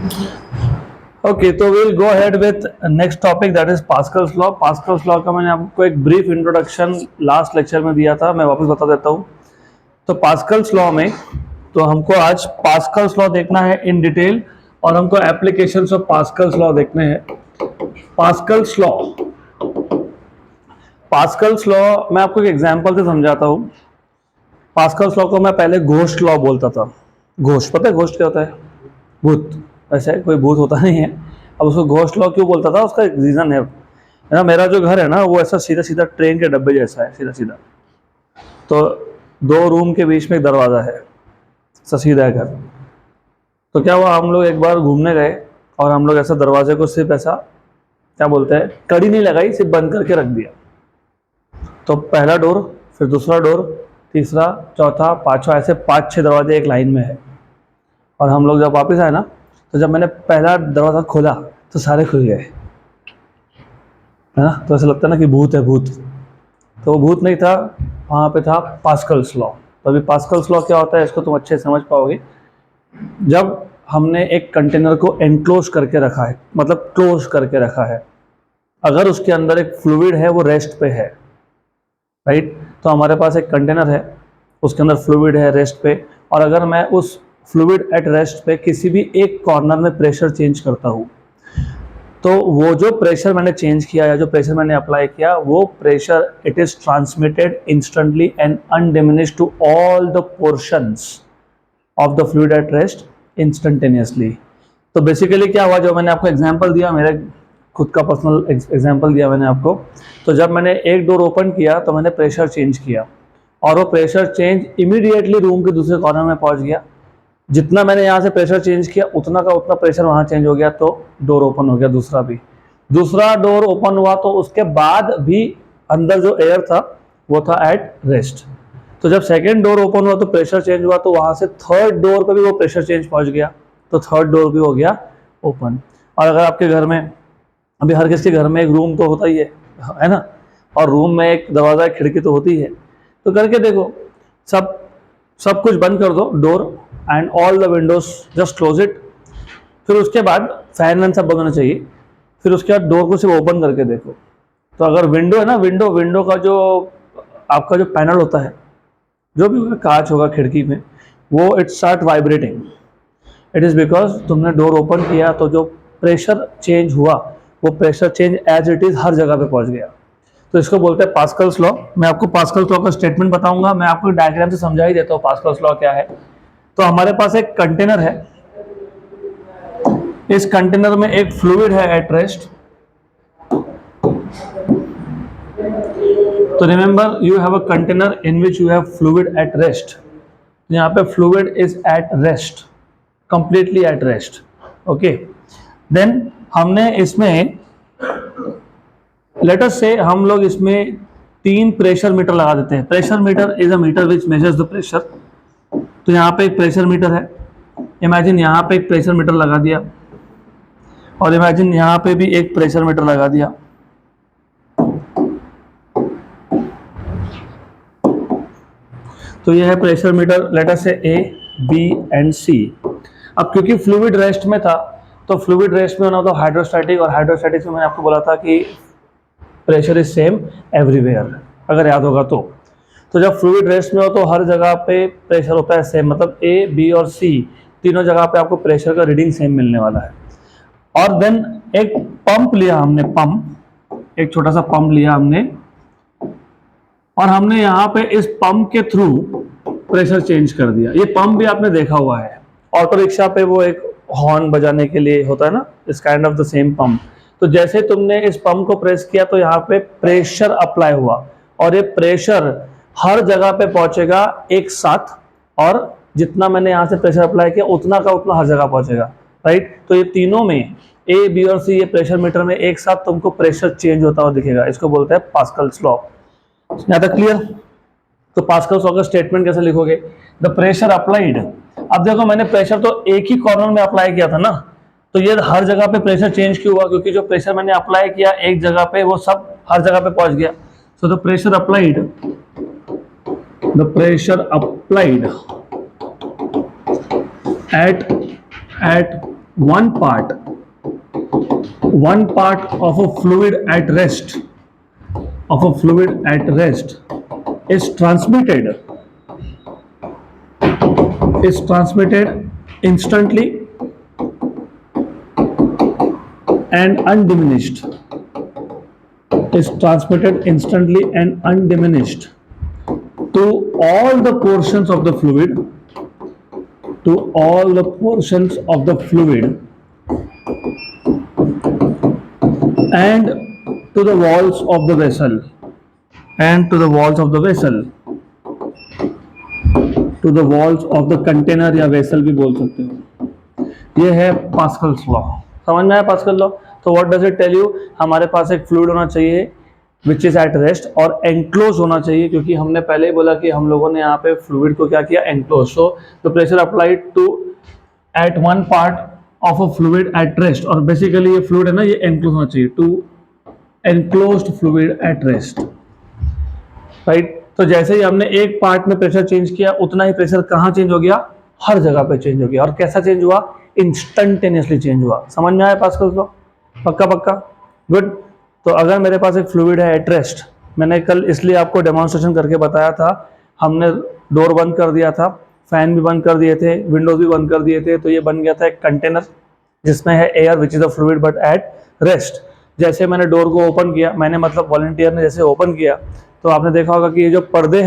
Okay, तो will go ahead with next topic, that is Pascal's law. Pascal's law का मैंने आपको एक ब्रीफ इंट्रोडक्शन लास्ट लेक्चर में दिया था, मैं वापस बता देता हूँ। तो पास्कल्स लॉ में तो हमको आज पास्कल्स लॉ देखना है इन डिटेल, और हमको एप्लीकेशंस ऑफ पास्कल्स लॉ देखने हैं। पास्कल्स लॉ, पास्कल्स लॉ मैं आपको एक एग्जांपल से समझाता हूँ। पास्कल्स लॉ को मैं पहले घोस्ट लॉ बोलता था। घोस्ट, पता है घोस्ट क्या होता है? भूत। वैसे कोई भूत होता नहीं है। अब उसको घोस्ट लॉ क्यों बोलता था, उसका एक रीजन है ना। मेरा जो घर है ना, वो ऐसा सीधा सीधा ट्रेन के डब्बे जैसा है, सीधा सीधा। तो 2 रूम के बीच में एक दरवाजा है, सीधा है घर। तो क्या हुआ, हम लोग एक बार घूमने गए और हम लोग ऐसा दरवाजे को सिर्फ ऐसा, क्या बोलते हैं, कड़ी नहीं लगाई, सिर्फ बंद करके रख दिया। तो पहला डोर, फिर दूसरा डोर, तीसरा, चौथा, पांचवा, ऐसे 5-6 दरवाजे एक लाइन में है। और हम लोग जब वापस आए ना, तो जब मैंने पहला दरवाजा खोला तो सारे खुल गए, है ना। तो ऐसा लगता है ना कि भूत है, भूत। तो वो भूत नहीं था, वहाँ पे था पास्कल्स लॉ। तो अभी पास्कल्स लॉ क्या होता है, इसको तुम अच्छे से समझ पाओगे। जब हमने एक कंटेनर को एनक्लोज करके रखा है, मतलब क्लोज करके रखा है, अगर उसके अंदर एक फ्लूइड है, वो रेस्ट पे है, राइट। तो हमारे पास एक कंटेनर है, उसके अंदर फ्लूइड है रेस्ट पे, और अगर मैं उस फ्लूइड एट रेस्ट पे किसी भी एक कॉर्नर में प्रेशर चेंज करता हूँ, तो वो जो प्रेशर मैंने चेंज किया या जो प्रेशर मैंने अप्लाई किया, वो pressure it is transmitted instantly and undiminished to all the portions of the fluid at rest instantaneously. तो बेसिकली क्या हुआ, जो मैंने आपको एग्जांपल दिया, मेरे खुद का पर्सनल एग्जांपल दिया मैंने आपको। तो जब मैंने एक डोर ओपन किया तो मैंने प्रेशर चेंज किया, और वो प्रेशर चेंज इमीडिएटली रूम के दूसरे कॉर्नर में पहुंच गया। जितना मैंने यहाँ से प्रेशर चेंज किया, उतना का उतना प्रेशर वहाँ चेंज हो गया, तो डोर ओपन हो गया दूसरा भी। दूसरा डोर ओपन हुआ तो उसके बाद भी अंदर जो एयर था वो था एट रेस्ट। तो जब सेकेंड डोर ओपन हुआ तो प्रेशर चेंज हुआ, तो वहाँ से थर्ड डोर पर भी वो प्रेशर चेंज पहुँच गया, तो थर्ड डोर भी हो गया ओपन। और अगर आपके घर में, अभी हर किसी के घर में एक रूम तो होता ही है ना, और रूम में एक दरवाजा, एक खिड़की तो होती है। तो करके देखो, सब सब कुछ बंद कर दो, door and all the Windows just close it. फिर उसके बाद फैन वैन सब बंद होना चाहिए। फिर उसके बाद डोर को सिर्फ ओपन करके देखो। तो अगर विंडो है ना, विंडो का जो आपका जो पैनल होता है, जो भी होगा, कांच होगा खिड़की में, वो it start vibrating. It is because तुमने डोर ओपन किया, तो जो प्रेशर चेंज हुआ, वो pressure change as it is हर जगह पे पहुंच गया। तो इसको बोलते हैं पास्कल्स लॉ। मैं आपको पास्कल्स लॉ का स्टेटमेंट बताऊंगा, मैं आपको डायग्राम से समझा ही देता हूँ पास्कल्स लॉ क्या है। तो हमारे पास एक कंटेनर है, इस कंटेनर में एक फ्लूइड है एट रेस्ट। तो remember, you have a container in which you have fluid at rest. यहाँ पे fluid is at rest, completely at rest. Okay, then हमने इसमें, लेट अस से हम लोग इसमें 3 प्रेशर मीटर लगा देते हैं। Pressure meter is a meter which measures the pressure. तो यहाँ पे एक प्रेशर मीटर है, इमेजिन यहाँ पे एक प्रेशर मीटर लगा दिया, और इमेजिन यहाँ पे भी एक प्रेशर मीटर लगा दिया। तो ये है प्रेशर मीटर, लेट अस से ए, बी एंड सी। अब क्योंकि फ्लूइड रेस्ट में था, तो फ्लूइड रेस्ट में होना तो हाइड्रोस्टैटिक, और हाइड्रोस्टैटिक्स में मैंने आपको बोला था कि प्रेशर इज सेम एवरीवेयर, अगर याद होगा तो। तो जब फ्लूइड रेस्ट में हो तो हर जगह पे प्रेशर होता है सेम, मतलब ए, बी और सी तीनों जगह पे आपको प्रेशर का रीडिंग सेम मिलने वाला है। और देन एक पंप लिया हमने, पंप, एक छोटा सा पंप लिया हमने, और हमने यहाँ पे इस पंप के थ्रू प्रेशर चेंज कर दिया। ये पंप भी आपने देखा हुआ है, ऑटो रिक्शा पे वो एक हॉर्न बजाने के लिए होता है ना, इस kind of the same pump. तो जैसे तुमने इस पंप को प्रेस किया, तो यहाँ पे प्रेशर अप्लाई हुआ, और ये प्रेशर हर जगह पे पहुंचेगा एक साथ, और जितना मैंने यहाँ से प्रेशर अप्लाई किया, उतना का उतना हर जगह पहुंचेगा, राइट। तो ये तीनों में, ए, बी और सी, ये प्रेशर मीटर में एक साथ तुमको प्रेशर चेंज होता हुआ दिखेगा। इसको बोलते हैं पास्कल्स लॉ। यहाँ तक क्लियर? तो पास्कल्स लॉ का स्टेटमेंट कैसे लिखोगे? The pressure applied. अब देखो, मैंने प्रेशर तो एक ही कॉर्नर में अप्लाई किया था ना, तो ये हर जगह पे प्रेशर चेंज क्यों हुआ? क्योंकि जो प्रेशर मैंने अप्लाई किया एक जगह पे, वो सब हर जगह पे पहुंच गया। सो the pressure applied, the pressure applied at one part of a fluid at rest is transmitted instantly and undiminished to all the portions of the fluid and to the walls of the vessel to the walls of the container या vessel भी बोल सकते हो। ये है Pascal's law. समझ में आया पास्कल लॉ? तो what does it tell you? हमारे पास एक फ्लूइड होना चाहिए विच इज एट रेस्ट और एंक्लोज होना चाहिए, क्योंकि हमने पहले ही बोला कि हम लोगों ने यहाँ पे फ्लूइड को क्या किया? Enclose. So the pressure applied to at one part of a fluid at rest, और बेसिकली ये फ्लूइड है ना, ये एंक्लोज होना चाहिए to enclosed fluid at rest, right. तो जैसे ही हमने एक पार्ट में प्रेशर चेंज किया, उतना ही प्रेशर कहाँ चेंज हो गया? हर जगह पे चेंज हो गया। और कैसा चेंज हुआ? इंस्टंटेनियसली चेंज हुआ। समझ में आया पास्कल्स लॉ? पक्का? गुड। तो अगर मेरे पास एक फ्लूइड है एट रेस्ट, मैंने कल इसलिए आपको डेमोन्स्ट्रेशन करके बताया था, हमने डोर बंद कर दिया था, फैन भी बंद कर दिए थे, विंडोज भी बंद कर दिए थे, तो ये बन गया था एक कंटेनर जिसमें है air which is a fluid but at rest. जैसे मैंने डोर को ओपन किया, मैंने मतलब वॉलंटियर ने जैसे ओपन किया, तो आपने देखा होगा कि ये जो पर्दे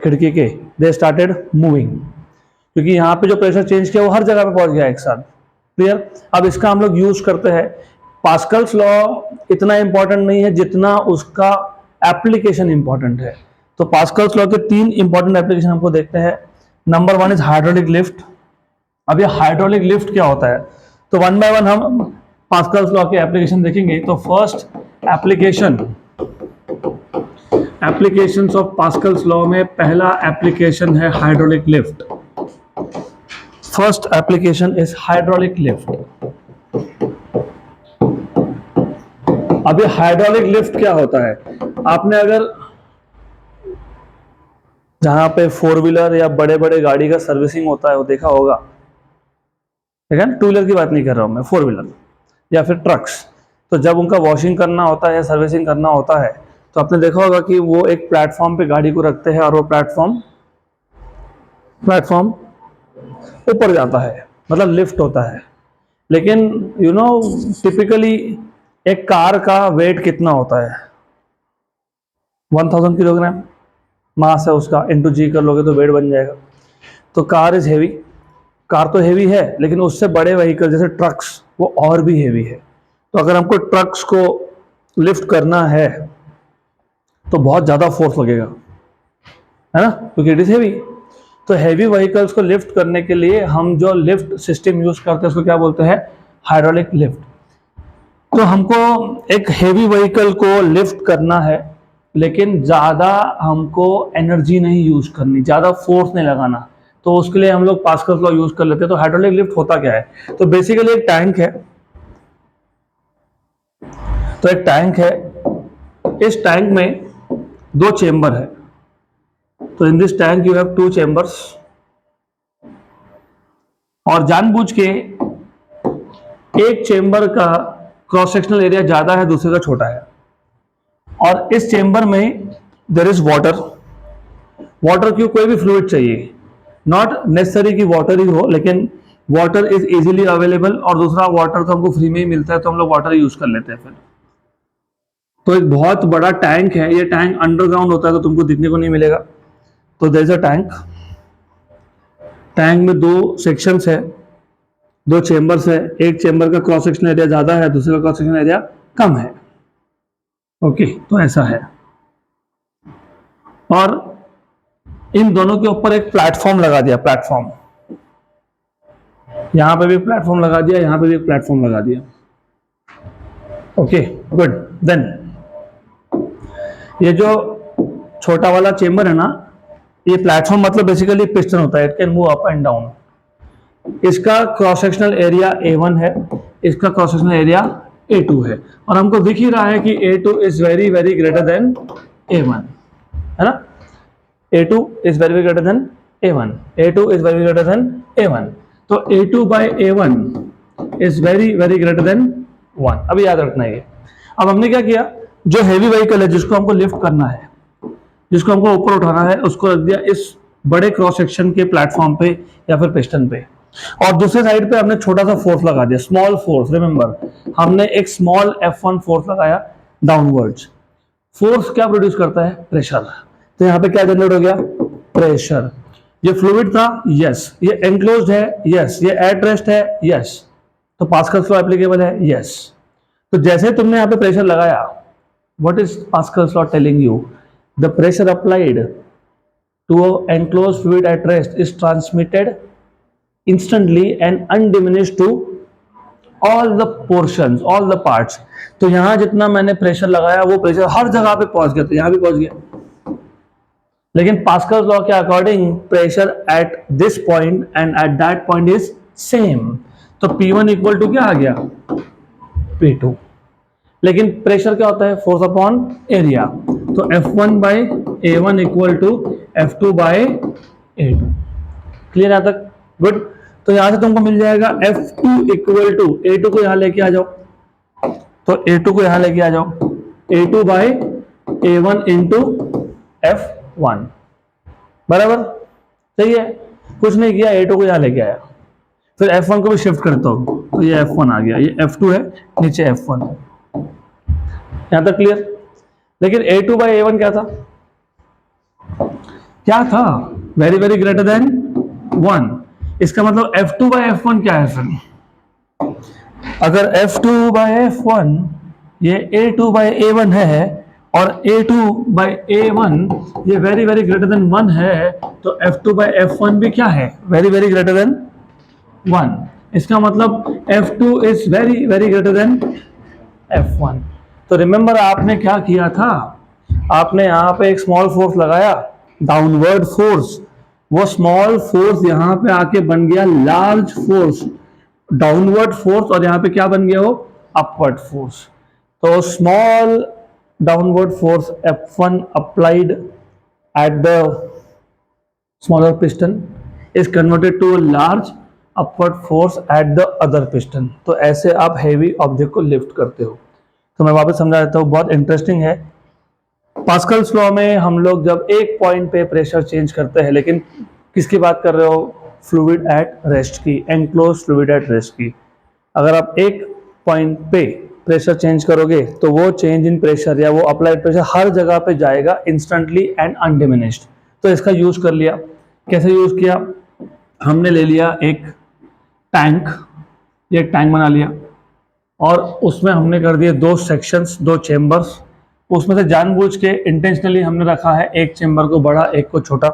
खिड़की के, दे स्टार्टेड मूविंग, क्योंकि यहाँ पे जो प्रेशर चेंज किया वो हर जगह पे पहुंच गया एक साथ। क्लियर? अब इसका हम लोग यूज करते हैं। पास्कल्स लॉ इतना इंपॉर्टेंट नहीं है जितना उसका एप्लीकेशन इंपॉर्टेंट है। तो पास्कल्स लॉ के 3 इंपॉर्टेंट एप्लीकेशन हमको देखते हैं। Number 1 is hydraulic lift. अब ये हाइड्रोलिक लिफ्ट क्या होता है? तो वन बाय वन हम पास्कल्स लॉ के एप्लीकेशन देखेंगे। तो first applications of Pascal's law में पहला एप्लीकेशन है hydraulic lift. First application is hydraulic lift. अब ये हाइड्रोलिक लिफ्ट क्या होता है? आपने अगर जहां पे 4 व्हीलर या बड़े बड़े गाड़ी का सर्विसिंग होता है वो देखा होगा, ठीक है ना? 2 व्हीलर की बात नहीं कर रहा हूं मैं, 4 व्हीलर या फिर ट्रक्स। तो जब उनका वॉशिंग करना होता है या सर्विसिंग करना होता है, तो आपने देखा होगा कि वो एक प्लेटफॉर्म पे गाड़ी को रखते हैं और वो प्लेटफॉर्म ऊपर जाता है, मतलब लिफ्ट होता है। लेकिन यू नो टिपिकली एक कार का वेट कितना होता है? 1000 किलोग्राम मास है उसका, इंटू जी कर लोगे तो वेट बन जाएगा। तो कार इज हेवी, कार तो हेवी है, लेकिन उससे बड़े व्हीकल जैसे ट्रक्स वो और भी हेवी है। तो अगर हमको ट्रक्स को लिफ्ट करना है तो बहुत ज़्यादा फोर्स लगेगा, है ना, क्योंकि इट इज हेवी। तो हेवी व्हीकल्स को लिफ्ट करने के लिए हम जो लिफ्ट सिस्टम यूज करते हैं उसको क्या बोलते हैं? Hydraulic lift. तो हमको एक हेवी व्हीकल को लिफ्ट करना है, लेकिन ज़्यादा हमको एनर्जी नहीं यूज करनी, ज़्यादा फोर्स नहीं लगाना, तो उसके लिए हम लोग पास्कल्स लॉ यूज कर लेते हैं। तो हाइड्रोलिक लिफ्ट होता क्या है? तो बेसिकली एक टैंक है, इस टैंक में 2 चेंबर है। तो in this tank you have 2 chambers, और जानबूझ के एक चेंबर का क्रॉस सेक्शनल एरिया ज्यादा है, दूसरे का छोटा है, और इस चेंबर में देयर इज वाटर क्यों? कोई भी फ्लूइड चाहिए, नॉट नेसेसरी कि वाटर ही हो, लेकिन वाटर इज इजीली अवेलेबल, और दूसरा वाटर तो हमको फ्री में ही मिलता है, तो हम लोग वाटर यूज कर लेते हैं फिर। तो एक बहुत बड़ा टैंक है, ये टैंक अंडरग्राउंड होता है तो तुमको दिखने को नहीं मिलेगा। तो देयर इज अ टैंक में 2 सेक्शंस है, 2 चेंबर्स है। एक चेंबर का क्रॉस सेक्शन एरिया ज्यादा है, दूसरे का क्रॉस सेक्शन एरिया कम है। ओके, तो ऐसा है। और इन दोनों के ऊपर एक प्लेटफॉर्म लगा दिया, यहां पे भी प्लेटफॉर्म लगा दिया, यहां पे भी एक प्लेटफॉर्म लगा दिया। Okay, good. देन ये जो छोटा वाला चेंबर है ना, ये प्लेटफॉर्म मतलब बेसिकली पिस्टन होता है, it can move up and down. इसका क्रॉस सेक्शनल एरिया A1 है, इसका क्रॉस सेक्शनल एरिया A2 है, और हमको दिख ही रहा है कि A2 is very very greater than A1, है ना। A2 is very greater than A1, A2 is very greater than A1। तो A2 by A1 is very very greater than 1। अभी याद रखना है। अब हमने क्या किया, जो हैवी व्हीकल है जिसको हमको लिफ्ट करना है, जिसको हमको ऊपर उठाना है, उसको रख दिया इस बड़े क्रॉस सेक्शन के प्लेटफॉर्म पे या फिर पिस्टन पे, और दूसरे साइड पे हमने छोटा सा फोर्स लगा दिया, स्मॉल फोर्स। रिमेंबर, हमने एक स्मॉल F1 फोर्स लगाया डाउनवर्ड्स। फोर्स क्या प्रोड्यूस करता है? प्रेशर। तो यहाँ पे क्या जनरेट हो गया? प्रेशर। ये फ्लूइड था, यस। ये एनक्लोज्ड है, यस। ये एट रेस्ट है, यस। तो पास्कल्स लॉ एप्लीकेबल है, यस। तो जैसे तुमने यहाँ पे प्रेशर लगाया, what is Pascal's law telling you? The pressure applied to enclosed fluid at rest is transmitted instantly and undiminished to all the portions, all the parts। तो यहां जितना मैंने प्रेशर लगाया वो प्रेशर हर जगह पे पहुंच गया, तो यहां भी पहुंच गया। लेकिन पास्कल्स लॉ के according pressure at this point and at that point is same. तो P1 इक्वल टू क्या आ गया? P2। लेकिन प्रेशर क्या होता है? Force upon area. तो F1 by A1 equal to F2 by A2। Clear यहां तक? गुड। तो यहां से तुमको मिल जाएगा F2 इक्वल टू, A2 को यहां लेके आ जाओ, तो A2 को यहां लेके आ जाओ, A2 by A1 into F1। बराबर? सही है, कुछ नहीं किया, A2 को यहां लेके आया, फिर F1 को भी शिफ्ट करता हूं, तो ये F1 आ गया, ये F2 है, नीचे F1 है। यहां तक क्लियर? लेकिन A2 बाई A1 क्या था? क्या था? Very very greater than 1। इसका मतलब F2 बाई F1 क्या है फिर? अगर F2 बाई F1 ये A2 बाई A1 है और A2 बाई A1 ये वेरी वेरी ग्रेटर देन 1 है, तो F2 बाई F1 भी क्या है? Very very greater than 1। इसका मतलब F2 is very very greater then F1। तो रिमेंबर आपने क्या किया था? आपने यहां पे एक स्मॉल फोर्स लगाया, डाउनवर्ड फोर्स। वो स्मॉल फोर्स यहां पे आके बन गया लार्ज फोर्स, डाउनवर्ड फोर्स, और यहां पे क्या बन गया? वो अपवर्ड फोर्स। तो small downward force F1 applied at the smaller piston is converted to a large upward force at the other piston. तो ऐसे आप हैवी ऑब्जेक्ट को लिफ्ट करते हो। तो मैं वापस समझा देता हूँ, बहुत इंटरेस्टिंग है। पास्कल्स लॉ में हम लोग जब एक पॉइंट पे प्रेशर चेंज करते हैं, लेकिन किसकी बात कर रहे हो? फ्लूइड एट रेस्ट की, एनक्लोज फ्लूइड एट रेस्ट की। अगर आप एक पॉइंट पे प्रेशर चेंज करोगे तो वो चेंज इन प्रेशर या वो अप्लाइड प्रेशर हर जगह पे जाएगा इंस्टेंटली एंड अनडिमिनिश्ड। तो इसका यूज कर लिया। कैसे यूज किया? हमने ले लिया एक टैंक, ये टैंक बना लिया, और उसमें हमने कर दिए दो सेक्शंस, दो चेंबर्स। उसमें से जानबूझ के इंटेंशनली हमने रखा है एक चेंबर को बड़ा, एक को छोटा।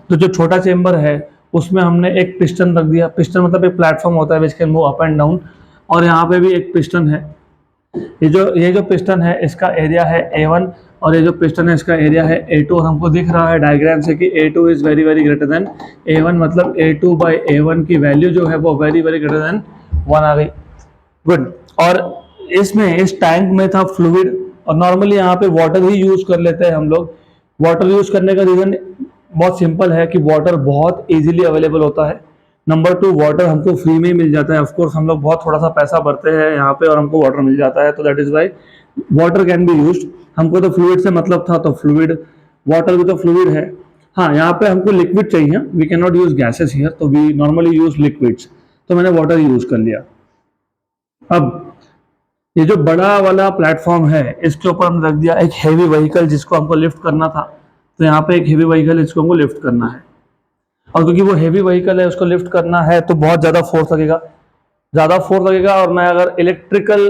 तो जो छोटा चेंबर है उसमें हमने एक पिस्टन रख दिया। पिस्टन मतलब एक प्लेटफॉर्म होता है which can move up and down, और यहाँ पे भी एक पिस्टन है। ये जो पिस्टन है इसका एरिया है A1, और ये जो पिस्टन है इसका एरिया है A2। और हमको दिख रहा है डायग्राम से कि A2 is very very greater than A1, मतलब A2 बाई A1 की वैल्यू जो है वो वेरी वेरी ग्रेटर देन 1 आ गई। गुड। और इसमें इस टैंक में था फ्लूइड, और नॉर्मली यहाँ पे वाटर ही यूज कर लेते हैं हम लोग। वाटर यूज करने का रीजन बहुत सिंपल है कि वाटर बहुत इजीली अवेलेबल होता है। नंबर 2, वाटर हमको फ्री में ही मिल जाता है। ऑफ कोर्स हम लोग बहुत थोड़ा सा पैसा भरते हैं यहाँ पे और हमको वाटर मिल जाता है, तो that is why water can be used. हमको तो फ्लूइड से मतलब था, तो फ्लूइड, वाटर भी तो फ्लूइड है। हाँ, यहाँ पे हमको लिक्विड चाहिए, we can not use gases here, तो वी नॉर्मली यूज लिक्विड्स, तो मैंने वाटर यूज कर लिया। अब ये जो बड़ा वाला प्लेटफॉर्म है इसके ऊपर हमने रख दिया एक हेवी व्हीकल जिसको हमको लिफ्ट करना था। तो यहाँ पे एक हेवी व्हीकल इसको हमको लिफ्ट करना है, और क्योंकि वो हेवी व्हीकल है उसको लिफ्ट करना है तो बहुत ज़्यादा फोर्स लगेगा। और मैं अगर इलेक्ट्रिकल,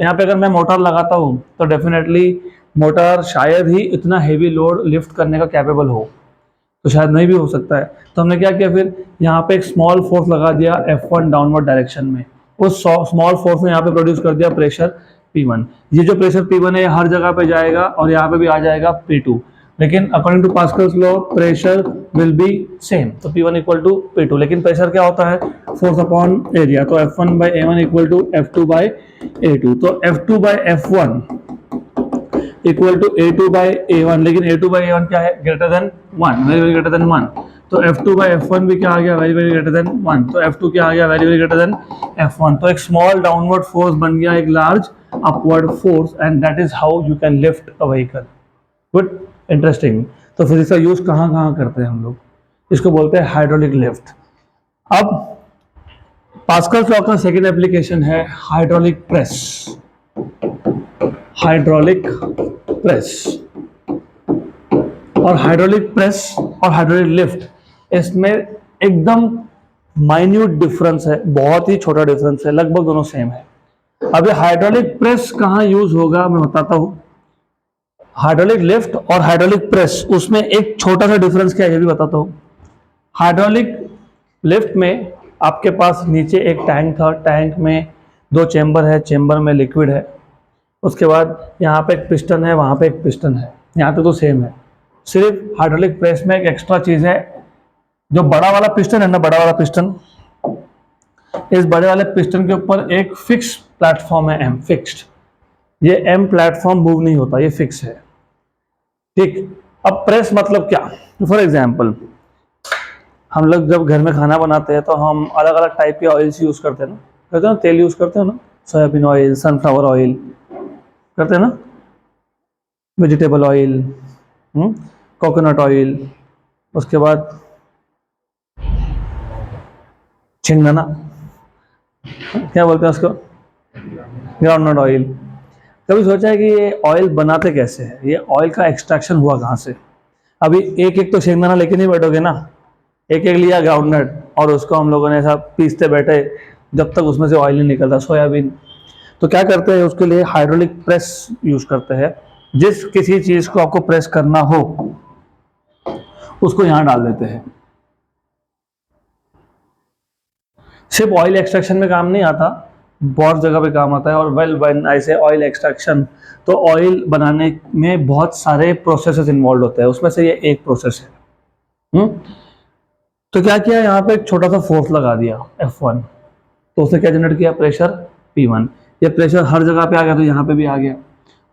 यहाँ पे अगर मैं मोटर लगाता हूँ तो डेफिनेटली मोटर शायद ही इतना हेवी लोड लिफ्ट करने का कैपेबल हो, तो शायद नहीं भी हो सकता है। तो हमने क्या किया, फिर यहाँ पे एक स्मॉल फोर्स लगा दिया F1 डाउनवर्ड डायरेक्शन में। उस स्मॉल फोर्स ने यहाँ पे प्रोड्यूस कर दिया प्रेशर P1। ये जो प्रेशर P1 है हर जगह पे जाएगा और यहाँ पे भी आ जाएगा P2, लेकिन according to Pascal's law pressure will be same, तो P1 इक्वल टू P2। लेकिन प्रेशर क्या होता है? Force upon area. तो F1 by A1 equal to F2 by A2। तो F2 by F1 equal to A2 by A1, लेकिन A2 by A1 क्या है? Greater than 1, very very greater than 1। तो F2 बाई F1 भी क्या आ गया, वेरी वेरी ग्रेटर देन 1। तो F2 क्या आ गया, very very greater then F1। तो एक स्मॉल डाउनवर्ड फोर्स बन गया एक large upward force, and that is how you can lift a vehicle. Good, interesting. तो फिजिक्स का यूज कहाँ कहाँ करते हैं हम लोग, इसको बोलते हैं हाइड्रोलिक लिफ्ट। अब पास्कल्स लॉ का सेकेंड एप्लीकेशन है हाइड्रोलिक प्रेस। हाइड्रोलिक प्रेस और हाइड्रोलिक प्रेस और हाइड्रोलिक लिफ्ट, इसमें एकदम माइन्यूट डिफरेंस है, बहुत ही छोटा डिफरेंस है, लगभग दोनों सेम है। अब ये हाइड्रोलिक प्रेस कहाँ यूज होगा मैं बताता हूं। हाइड्रोलिक लिफ्ट और हाइड्रोलिक प्रेस, उसमें एक छोटा सा डिफरेंस क्या है ये भी बताता हूं। हाइड्रोलिक लिफ्ट में आपके पास नीचे एक टैंक था, टैंक में 2 चेंबर है, चेंबर में लिक्विड है, उसके बाद यहाँ पे एक पिस्टन है, वहाँ पे एक पिस्टन है, यहाँ पे तो सेम है। सिर्फ हाइड्रोलिक प्रेस में एक एक्स्ट्रा चीज़ है, जो बड़ा वाला पिस्टन है ना, बड़ा वाला पिस्टन, इस बड़े वाले पिस्टन के ऊपर एक फिक्स प्लेटफॉर्म है, एम फिक्स्ड। ये एम प्लेटफॉर्म मूव नहीं होता, ये फिक्स है, ठीक। अब प्रेस मतलब क्या, फॉर एग्जाम्पल हम लोग जब घर में खाना बनाते हैं तो हम अलग अलग टाइप के ऑयल्स यूज़ करते हैं ना, करते हैं ना, तेल यूज़ करते हो ना, सोयाबीन ऑयल, सनफ्लावर ऑयल करते हैं ना, वेजिटेबल ऑयल, कोकोनट ऑयल, उसके बाद छिंगना, क्या बोलते हैं उसको, ग्राउंडनट ऑयल। कभी सोचा है कि ये ऑयल बनाते कैसे हैं, ये ऑयल का एक्सट्रैक्शन हुआ कहाँ से। अभी एक एक तो शेंगदाना लेके नहीं बैठोगे ना, एक एक लिया ग्राउंडनट और उसको हम लोगों ने ऐसा पीसते बैठे जब तक उसमें से ऑयल नहीं निकलता, सोयाबीन। तो क्या करते हैं उसके लिए हाइड्रोलिक प्रेस यूज करते हैं। जिस किसी चीज को आपको प्रेस करना हो उसको यहां डाल देते हैं। सिर्फ ऑयल एक्सट्रैक्शन में काम नहीं आता, बहुत जगह पे काम आता है। और वेल व्हेन आई से ऑयल एक्सट्रैक्शन, तो ऑयल बनाने में बहुत सारे प्रोसेसेस इन्वॉल्व होते हैं, उसमें से ये एक प्रोसेस है। तो क्या किया, यहाँ पे एक छोटा सा फोर्स लगा दिया F1, तो उसने क्या जनरेट किया, प्रेशर P1। ये प्रेशर हर जगह पे आ गया तो यहाँ पे भी आ गया।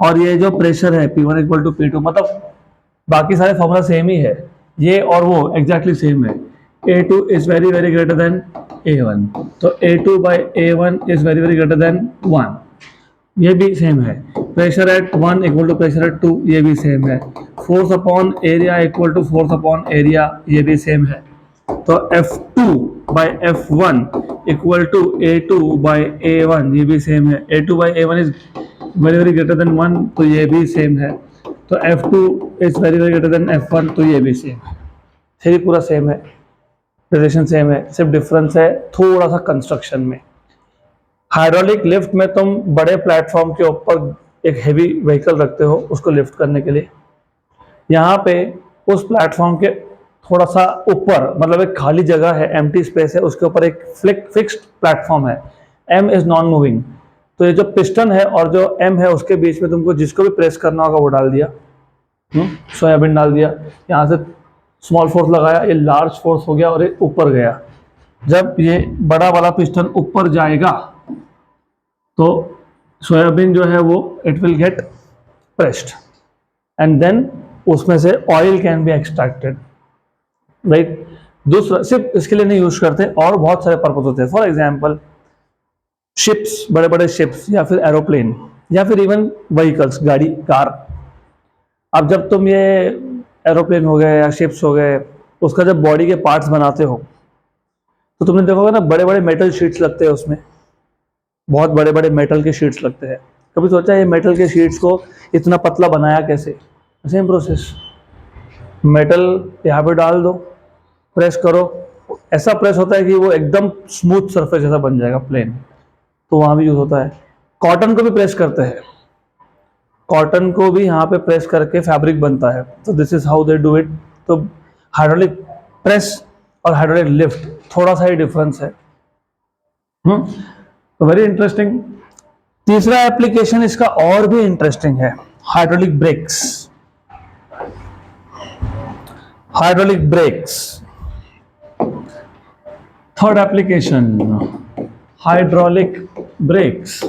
और ये जो प्रेशर है P1 इक्वल टू P2, मतलब बाकी सारे फॉर्मूला सेम ही है, ये और वो एग्जैक्टली सेम है। A2 is very very greater than A1, तो A2 by A1 is very very greater than 1, ये भी सेम है। Pressure at 1 equal to pressure at 2, ये भी सेम है। Force upon area equal to force upon area, ये भी same है। तो F2 by F1 equal to A2 by A1, ये भी सेम है। A2 by A1 is very very greater than 1, तो ये भी सेम है। तो F2 is very very greater then F1, तो ये भी सेम है। थ्री पूरा सेम है, रिलेशन सेम है, सिर्फ डिफरेंस है थोड़ा सा कंस्ट्रक्शन में। हाइड्रोलिक लिफ्ट में तुम बड़े प्लेटफॉर्म के ऊपर एक हेवी व्हीकल रखते हो उसको लिफ्ट करने के लिए। यहाँ पे उस प्लेटफॉर्म के थोड़ा सा ऊपर, मतलब एक खाली जगह है, एम्प्टी स्पेस है, उसके ऊपर एक फिक्स्ड प्लेटफॉर्म है, एम इज नॉन मूविंग। तो ये जो पिस्टन है और जो एम है उसके बीच में तुमको जिसको भी प्रेस करना होगा वो डाल दिया, सोयाबीन डाल दिया, यहाँ से स्मॉल फोर्स लगाया, ये लार्ज फोर्स हो गया और ये ऊपर गया। जब ये बड़ा वाला पिस्टन ऊपर जाएगा तो सोयाबीन जो है वो it will get pressed and then उसमें से oil can be extracted, right. दूसरा सिर्फ इसके लिए नहीं यूज करते, और बहुत सारे पर्पज होते हैं। फॉर एग्जाम्पल शिप्स, बड़े बड़े शिप्स, या फिर एरोप्लेन, या फिर इवन व्हीकल्स, गाड़ी, कार। अब जब तुम ये एरोप्लेन हो गए या शिप्स हो गए, उसका जब बॉडी के पार्ट्स बनाते हो तो तुमने देखोगे ना बड़े बड़े मेटल शीट्स लगते हैं उसमें, बहुत बड़े बड़े मेटल के शीट्स लगते हैं। कभी सोचा ये मेटल के शीट्स को इतना पतला बनाया कैसे? सेम प्रोसेस, मेटल यहाँ पे डाल दो, प्रेस करो, ऐसा प्रेस होता है कि वो एकदम स्मूथ सरफेस जैसा बन जाएगा, प्लेन। तो वहाँ भी यूज होता है। कॉटन को भी प्रेस करते हैं, कॉटन को भी यहाँ पे प्रेस करके फैब्रिक बनता है। तो this is how they do it. तो हाइड्रोलिक प्रेस और हाइड्रोलिक लिफ्ट थोड़ा सा ही डिफरेंस है। तो वेरी इंटरेस्टिंग। तीसरा एप्लीकेशन इसका और भी इंटरेस्टिंग है, hydraulic breaks. Hydraulic breaks, third application, hydraulic breaks.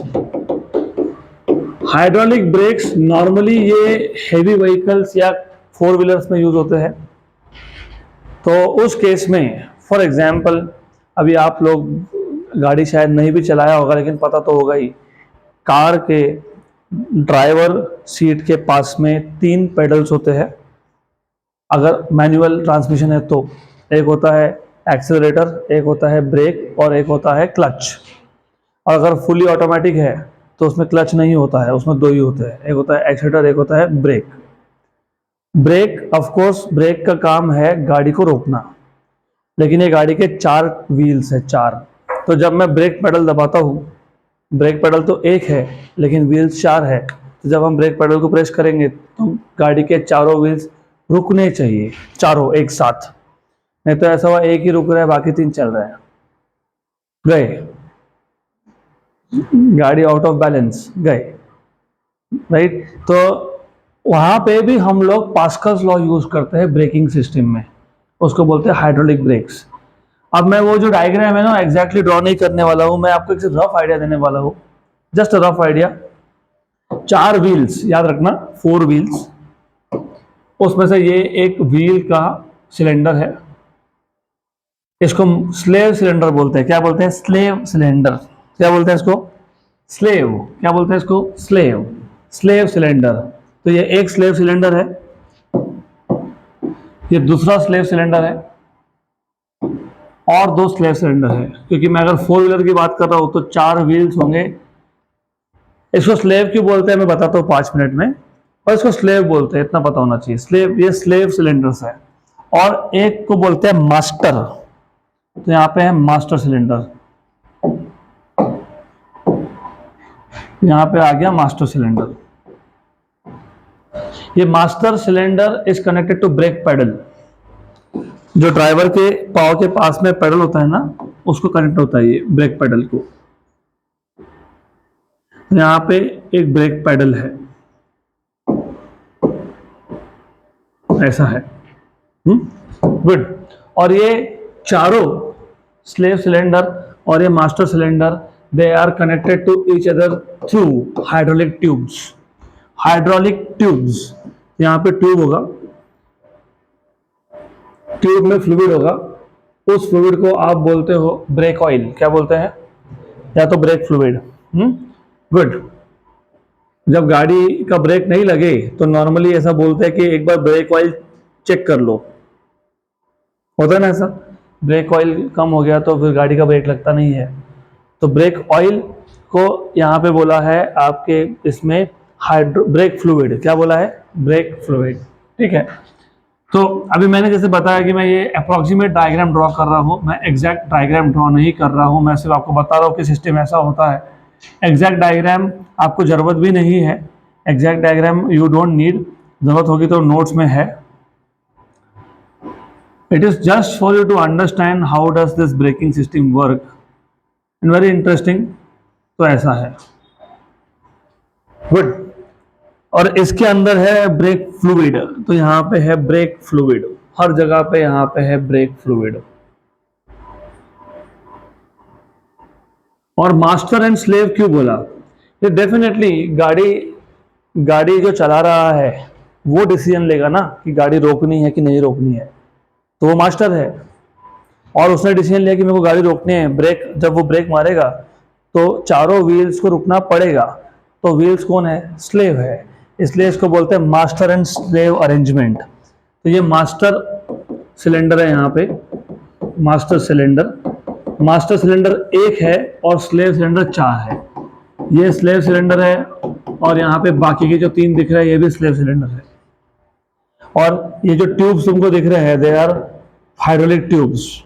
Hydraulic breaks normally ये हेवी व्हीकल्स या 4 व्हीलर्स में यूज होते हैं। तो उस केस में फॉर एग्जांपल, अभी आप लोग गाड़ी शायद नहीं भी चलाया होगा लेकिन पता तो होगा ही, कार के ड्राइवर सीट के पास में 3 पेडल्स होते हैं अगर मैनुअल ट्रांसमिशन है तो। एक होता है एक्सेलरेटर, एक होता है ब्रेक और एक होता है क्लच। और अगर फुली ऑटोमेटिक है तो उसमें क्लच नहीं होता है, उसमें 2 ही होते हैं, एक होता है एक्सेलरेटर, एक होता है brake. Brake of course, brake का काम है गाड़ी को रोकना, लेकिन ये गाड़ी के 4 व्हील्स है, 4। तो जब मैं ब्रेक पेडल दबाता हूँ, ब्रेक पेडल तो एक है लेकिन व्हील्स 4 है, तो जब हम ब्रेक पेडल को प्रेस करेंगे तो गाड़ी के चारों व्हील्स रुकने चाहिए, चारों एक साथ। नहीं तो ऐसा हुआ एक ही रुक रहा है बाकी 3 चल रहे हैं, गए, गाड़ी आउट ऑफ बैलेंस, गए, राइट। तो वहां पे भी हम लोग पास्कल्स लॉ यूज करते हैं ब्रेकिंग सिस्टम में, उसको बोलते हैं हाइड्रोलिक ब्रेक्स। अब मैं वो जो डायग्राम है ना एग्जैक्टली ड्रॉ नहीं करने वाला हूं, मैं आपको एक रफ आइडिया देने वाला हूं, जस्ट रफ आइडिया। 4 व्हील्स याद रखना, 4 व्हील्स, उसमें से ये एक व्हील का सिलेंडर है, इसको स्लेव सिलेंडर बोलते हैं। क्या बोलते हैं? Slave cylinder. क्या बोलते हैं इसको? स्लेव। क्या बोलते हैं इसको? स्लेव। Slave cylinder. तो ये एक स्लेव सिलेंडर है, ये दूसरा स्लेव सिलेंडर है और 2 स्लेव सिलेंडर है। क्योंकि मैं अगर 4 व्हीलर की बात कर रहा हूं तो 4 व्हील्स होंगे। इसको स्लेव क्यों बोलते हैं मैं बताता हूँ 5 मिनट में, और इसको स्लेव बोलते हैं, इतना पता होना चाहिए। स्लेव, ये स्लेव सिलेंडर्स है। और एक को बोलते हैं मास्टर, तो यहां पे है मास्टर सिलेंडर, यहां पे आ गया मास्टर सिलेंडर। ये master cylinder is connected to brake pedal, जो ड्राइवर के पाव के पास में पेडल होता है ना, उसको कनेक्ट होता है ये ब्रेक पेडल को। यहां पे एक ब्रेक पेडल है, ऐसा है, गुड। और ये चारों स्लेव सिलेंडर और ये master cylinder, they are connected to each other through hydraulic tubes. Hydraulic tubes, यहां पे ट्यूब होगा, ट्यूब में फ्लूइड होगा, उस फ्लूइड को आप बोलते हो ब्रेक ऑयल। क्या बोलते हैं? या तो ब्रेक फ्लूइड। गुड। जब गाड़ी का ब्रेक नहीं लगे तो नॉर्मली ऐसा बोलते हैं कि एक बार ब्रेक ऑयल चेक कर लो, होता है ना ऐसा, ब्रेक ऑयल कम हो गया तो फिर गाड़ी का ब्रेक लगता नहीं है। तो ब्रेक ऑयल को यहाँ पे बोला है आपके इसमें ब्रेक फ्लूइड। क्या बोला है? ब्रेक फ्लूइड, ठीक है। तो अभी मैंने जैसे बताया कि मैं ये अप्रोक्सीमेट डायग्राम ड्रॉ कर रहा हूँ, मैं एग्जैक्ट डायग्राम ड्रॉ नहीं कर रहा हूँ, मैं सिर्फ आपको बता रहा हूँ कि सिस्टम ऐसा होता है। एग्जैक्ट डायग्राम आपको जरूरत भी नहीं है, exact diagram you don't need, जरूरत होगी तो नोट्स में है। It is just for you to understand how does this braking system work and very interesting। तो ऐसा है, गुड। और इसके अंदर है ब्रेक फ्लूइड, तो यहाँ पे है ब्रेक फ्लूइड, हर जगह पे यहाँ पे है ब्रेक फ्लूइड। और मास्टर एंड स्लेव क्यों बोला? ये डेफिनेटली गाड़ी जो चला रहा है वो डिसीजन लेगा ना कि गाड़ी रोकनी है कि नहीं रोकनी है, तो वो मास्टर है और उसने डिसीजन लिया कि मेरे को गाड़ी रोकनी है। ब्रेक, जब वो ब्रेक मारेगा तो चारों व्हील्स को रुकना पड़ेगा, तो व्हील्स कौन है? स्लेव है, इसलिए इसको बोलते हैं मास्टर एंड स्लेव अरेंजमेंट। तो ये मास्टर सिलेंडर है, यहाँ पे मास्टर सिलेंडर, मास्टर सिलेंडर एक है और स्लेव सिलेंडर 4 है। ये स्लेव सिलेंडर है और यहाँ पे बाकी के जो 3 दिख रहे हैं ये भी स्लेव सिलेंडर है। और ये जो ट्यूब्स तुमको दिख रहे हैं, they are hydraulic tubes.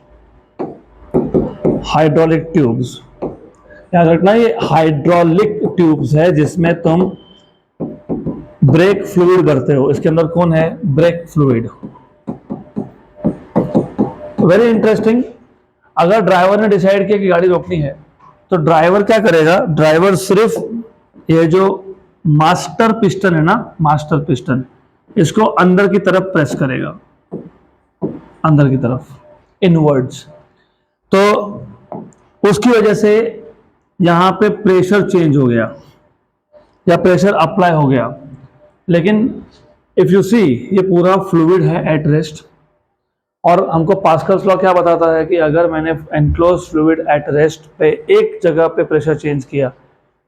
Hydraulic tubes याद रखना, ये हाइड्रोलिक ट्यूब्स है जिसमें तुम ब्रेक फ्लूइड भरते हो। इसके अंदर कौन है? Brake fluid. Very interesting. अगर ड्राइवर ने डिसाइड किया कि गाड़ी रोकनी है तो ड्राइवर क्या करेगा? ड्राइवर सिर्फ ये जो मास्टर पिस्टन है ना, मास्टर पिस्टन, इसको अंदर की तरफ प्रेस करेगा, अंदर की तरफ, इनवर्ड्स। तो उसकी वजह से यहां पे प्रेशर चेंज हो गया या प्रेशर अप्लाई हो गया। लेकिन इफ यू सी, ये पूरा फ्लूइड है एट रेस्ट और हमको पास्कल्स लॉ क्या बताता है कि अगर मैंने एनक्लोज फ्लूइड एट रेस्ट पे एक जगह पे प्रेशर चेंज किया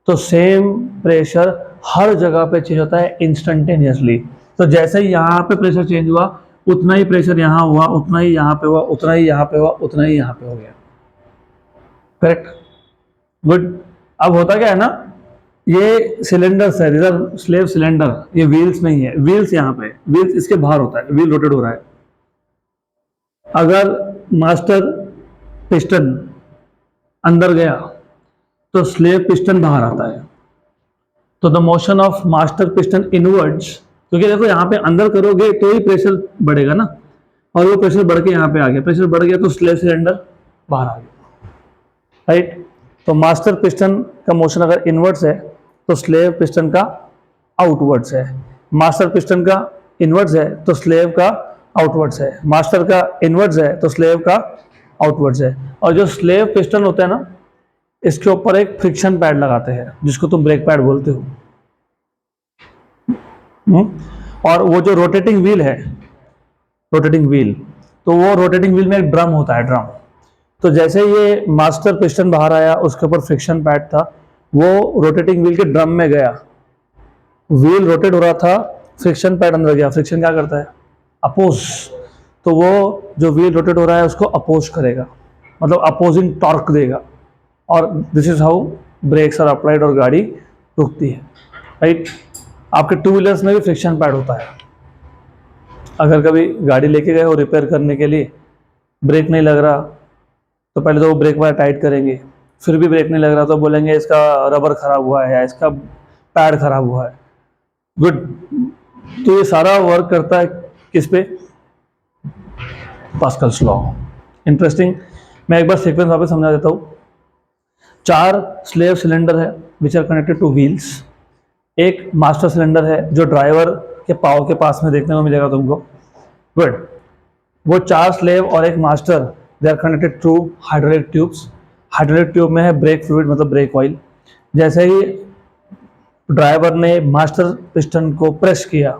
तो सेम प्रेशर हर जगह पे चेंज होता है इंस्टेंटेनियसली। तो जैसे ही यहाँ पे प्रेशर चेंज हुआ उतना ही प्रेशर यहाँ हुआ, उतना ही यहाँ पे हुआ, उतना ही यहाँ पे हुआ, उतना ही यहाँ पे हो गया। Correct, good. अब होता क्या है ना, ये सिलेंडर्स है, इधर स्लेव सिलेंडर, ये व्हील्स नहीं है, व्हील्स यहाँ पे, व्हील्स इसके बाहर होता है, व्हील रोटेट हो रहा है। अगर मास्टर पिस्टन अंदर गया तो स्लेव पिस्टन बाहर आता है। तो the motion of master piston inwards, क्योंकि देखो यहाँ पे अंदर करोगे तो ही प्रेशर बढ़ेगा ना, और वो प्रेशर बढ़ के यहाँ पे आ गया, प्रेशर बढ़ गया तो स्लेव सिलेंडर बाहर आ गया, राइट। तो मास्टर पिस्टन का मोशन अगर इनवर्ड्स है तो स्लेव पिस्टन का आउटवर्ड्स है, मास्टर पिस्टन का इनवर्ड्स है तो स्लेव का आउटवर्ड्स है, मास्टर का इनवर्ड्स है तो स्लेव का आउटवर्ड्स है। और जो स्लेव पिस्टन होता है ना, इसके ऊपर एक फ्रिक्शन पैड लगाते हैं जिसको तुम ब्रेक पैड बोलते हो। और वो जो रोटेटिंग व्हील है, रोटेटिंग व्हील, तो वो रोटेटिंग व्हील में एक ड्रम होता है, ड्रम। तो जैसे ये मास्टर पिस्टन बाहर आया, उसके ऊपर फ्रिक्शन पैड था, वो रोटेटिंग व्हील के ड्रम में गया, व्हील रोटेट हो रहा था, फ्रिक्शन पैड अंदर गया। फ्रिक्शन क्या करता है? अपोज। तो वो जो व्हील रोटेट हो रहा है उसको अपोज करेगा, मतलब अपोजिंग टॉर्क देगा, और this is how brakes are applied और गाड़ी रुकती है, राइट। आपके टू व्हीलर्स में भी फ्रिक्शन पैड होता है। अगर कभी गाड़ी लेके गए हो रिपेयर करने के लिए, ब्रेक नहीं लग रहा तो पहले तो वो ब्रेक वायर टाइट करेंगे, फिर भी ब्रेक नहीं लग रहा तो बोलेंगे इसका रबर खराब हुआ है या इसका पैड खराब हुआ है। गुड। तो ये सारा वर्क करता है किस पे? Pascal's law. इंटरेस्टिंग। मैं एक बार सीक्वेंस वापस समझा देता हूँ। 4 स्लेव सिलेंडर है which are connected to wheels. एक मास्टर सिलेंडर है जो ड्राइवर के पाव के पास में देखने को मिलेगा तुमको। गुड। वो 4 स्लेव और एक master, they are connected through hydraulic tubes. Hydraulic tube में है ब्रेक फ्लूइड, मतलब ब्रेक ऑयल। जैसे ही ड्राइवर ने मास्टर पिस्टन को प्रेस किया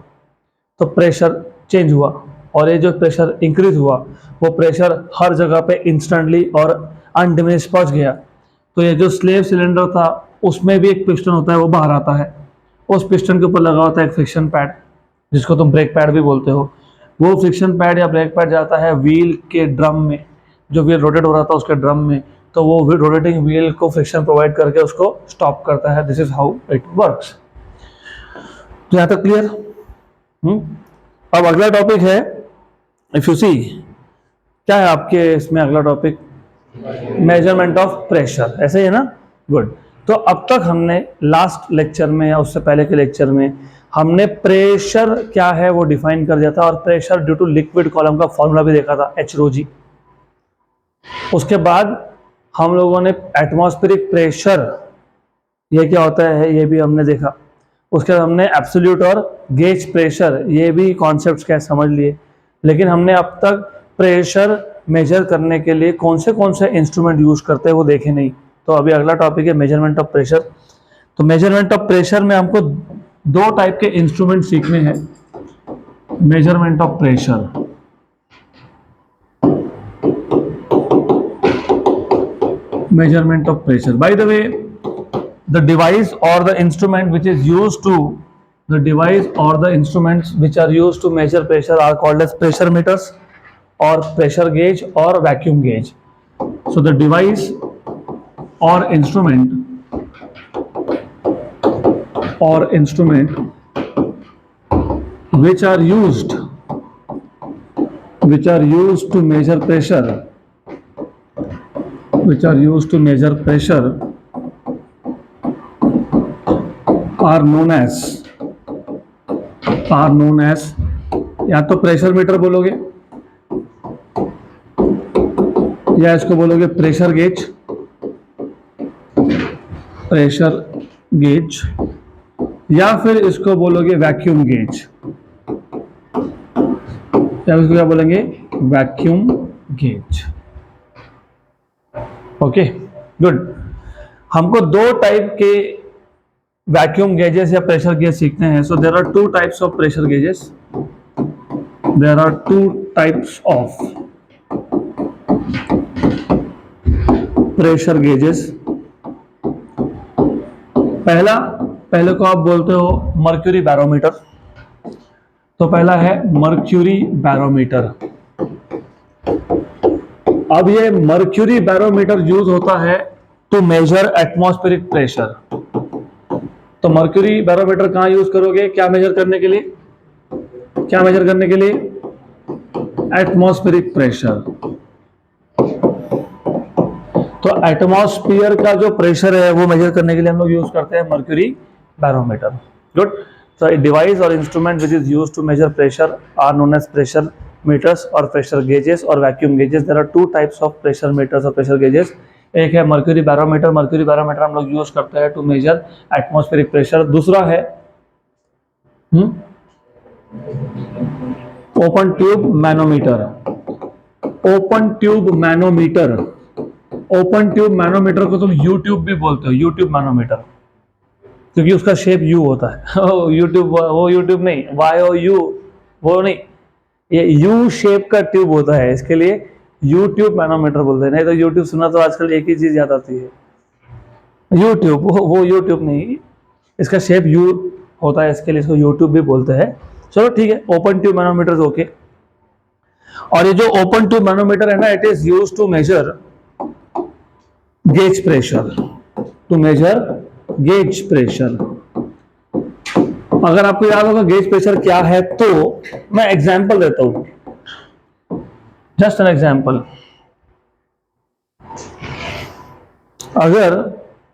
तो प्रेशर चेंज हुआ, और ये जो प्रेशर इंक्रीज हुआ वो प्रेशर हर जगह पे इंस्टेंटली और अनडिमिनिश पहुंच गया। तो ये जो स्लेव सिलेंडर था उसमें भी एक पिस्टन होता है, वो बाहर आता है, उस पिस्टन के ऊपर लगा होता है एक फ्रिक्शन पैड जिसको तुम ब्रेक पैड भी बोलते हो। वो फ्रिक्शन पैड या ब्रेक पैड जाता है व्हील के ड्रम में, जो व्हील रोटेट हो रहा था उसके ड्रम में, तो वो रोटेटिंग व्हील को फ्रिक्शन प्रोवाइड करके उसको स्टॉप करता है। This is how it works. तो यहाँ तक क्लियर? अब अगला टॉपिक है, इफ यू सी, क्या है आपके इसमें अगला टॉपिक? मेजरमेंट ऑफ प्रेशर, ऐसे ही है ना? गुड। तो अब तक हमने लास्ट लेक्चर में या उससे पहले के लेक्चर में हमने प्रेशर क्या है वो डिफाइन कर दिया था, और pressure due to liquid column का फॉर्मूला भी देखा था, एच रो जी। उसके बाद हम लोगों ने एटमॉस्फेरिक प्रेशर ये क्या होता है ये भी हमने देखा। उसके बाद हमने एब्सोल्यूट और गेज प्रेशर, ये भी कॉन्सेप्ट्स क्या समझ लिए। लेकिन हमने अब तक प्रेशर मेजर करने के लिए कौन से इंस्ट्रूमेंट यूज करते हैं वो देखे नहीं। तो अभी अगला टॉपिक है मेजरमेंट ऑफ प्रेशर। तो मेजरमेंट ऑफ प्रेशर में हमको 2 टाइप के इंस्ट्रूमेंट सीखने हैं। Measurement of pressure, measurement of pressure. By the way, the device or the instrument which is used to, the device or the instruments which are used to measure pressure are called as pressure meters or pressure gauge or vacuum gauge. So the device or instrument which are used to measure pressure, are known as या तो pressure metre बोलोगे या इसको बोलोगे pressure gauge, या फिर इसको बोलोगे वैक्यूम गेज, या इसको क्या बोलेंगे? Vacuum gauge. Okay, good. हमको 2 टाइप के वैक्यूम गेजेस या प्रेशर गेज सीखते हैं। So there are 2 types of pressure gauges, there are 2 types of pressure gauges. पहले को आप बोलते हो मर्क्यूरी बैरोमीटर। तो पहला है मर्क्यूरी बैरोमीटर। अब ये मर्क्यूरी बैरोमीटर यूज होता है टू मेजर एटमॉस्फेरिक प्रेशर। तो मर्क्यूरी बैरोमीटर कहां यूज करोगे? क्या मेजर करने के लिए? क्या मेजर करने के लिए? Atmospheric pressure. तो एटमॉस्फेयर का जो प्रेशर है वो मेजर करने के लिए हम लोग यूज करते हैं mercury barometer. Good. So a device or instrument which is used to measure pressure are known as pressure meters or pressure gauges or vacuum gauges. There are two types of pressure meters or pressure gauges. एक है mercury barometer. Mercury barometer हम लोग use करते हैं to measure atmospheric pressure. दूसरा है open tube manometer. Open tube manometer. Open tube manometer को तुम यूट्यूब भी बोलते हो, यूट्यूब मैनोमीटर, क्योंकि उसका शेप यू होता है। यूट्यूब वो यूट्यूब नहीं, वाई ओ यू वो नहीं, ये यू शेप का ट्यूब होता है, इसके लिए यूट्यूब मैनोमीटर बोलते हैं। नहीं तो यूट्यूब सुना तो आजकल एक ही चीज याद आती है, यूट्यूब। वो यूट्यूब नहीं, इसका शेप यू होता है, इसके लिए इसको यूट्यूब भी बोलते हैं। चलो ठीक है, ओपन ट्यूब मैनोमीटर ओके। और ये जो ओपन ट्यूब मैनोमीटर है ना, it is use to measure gauge pressure. To measure gauge pressure. अगर आपको याद होगा गेज प्रेशर क्या है, तो मैं एग्जांपल देता हूं, जस्ट एन एग्जांपल। अगर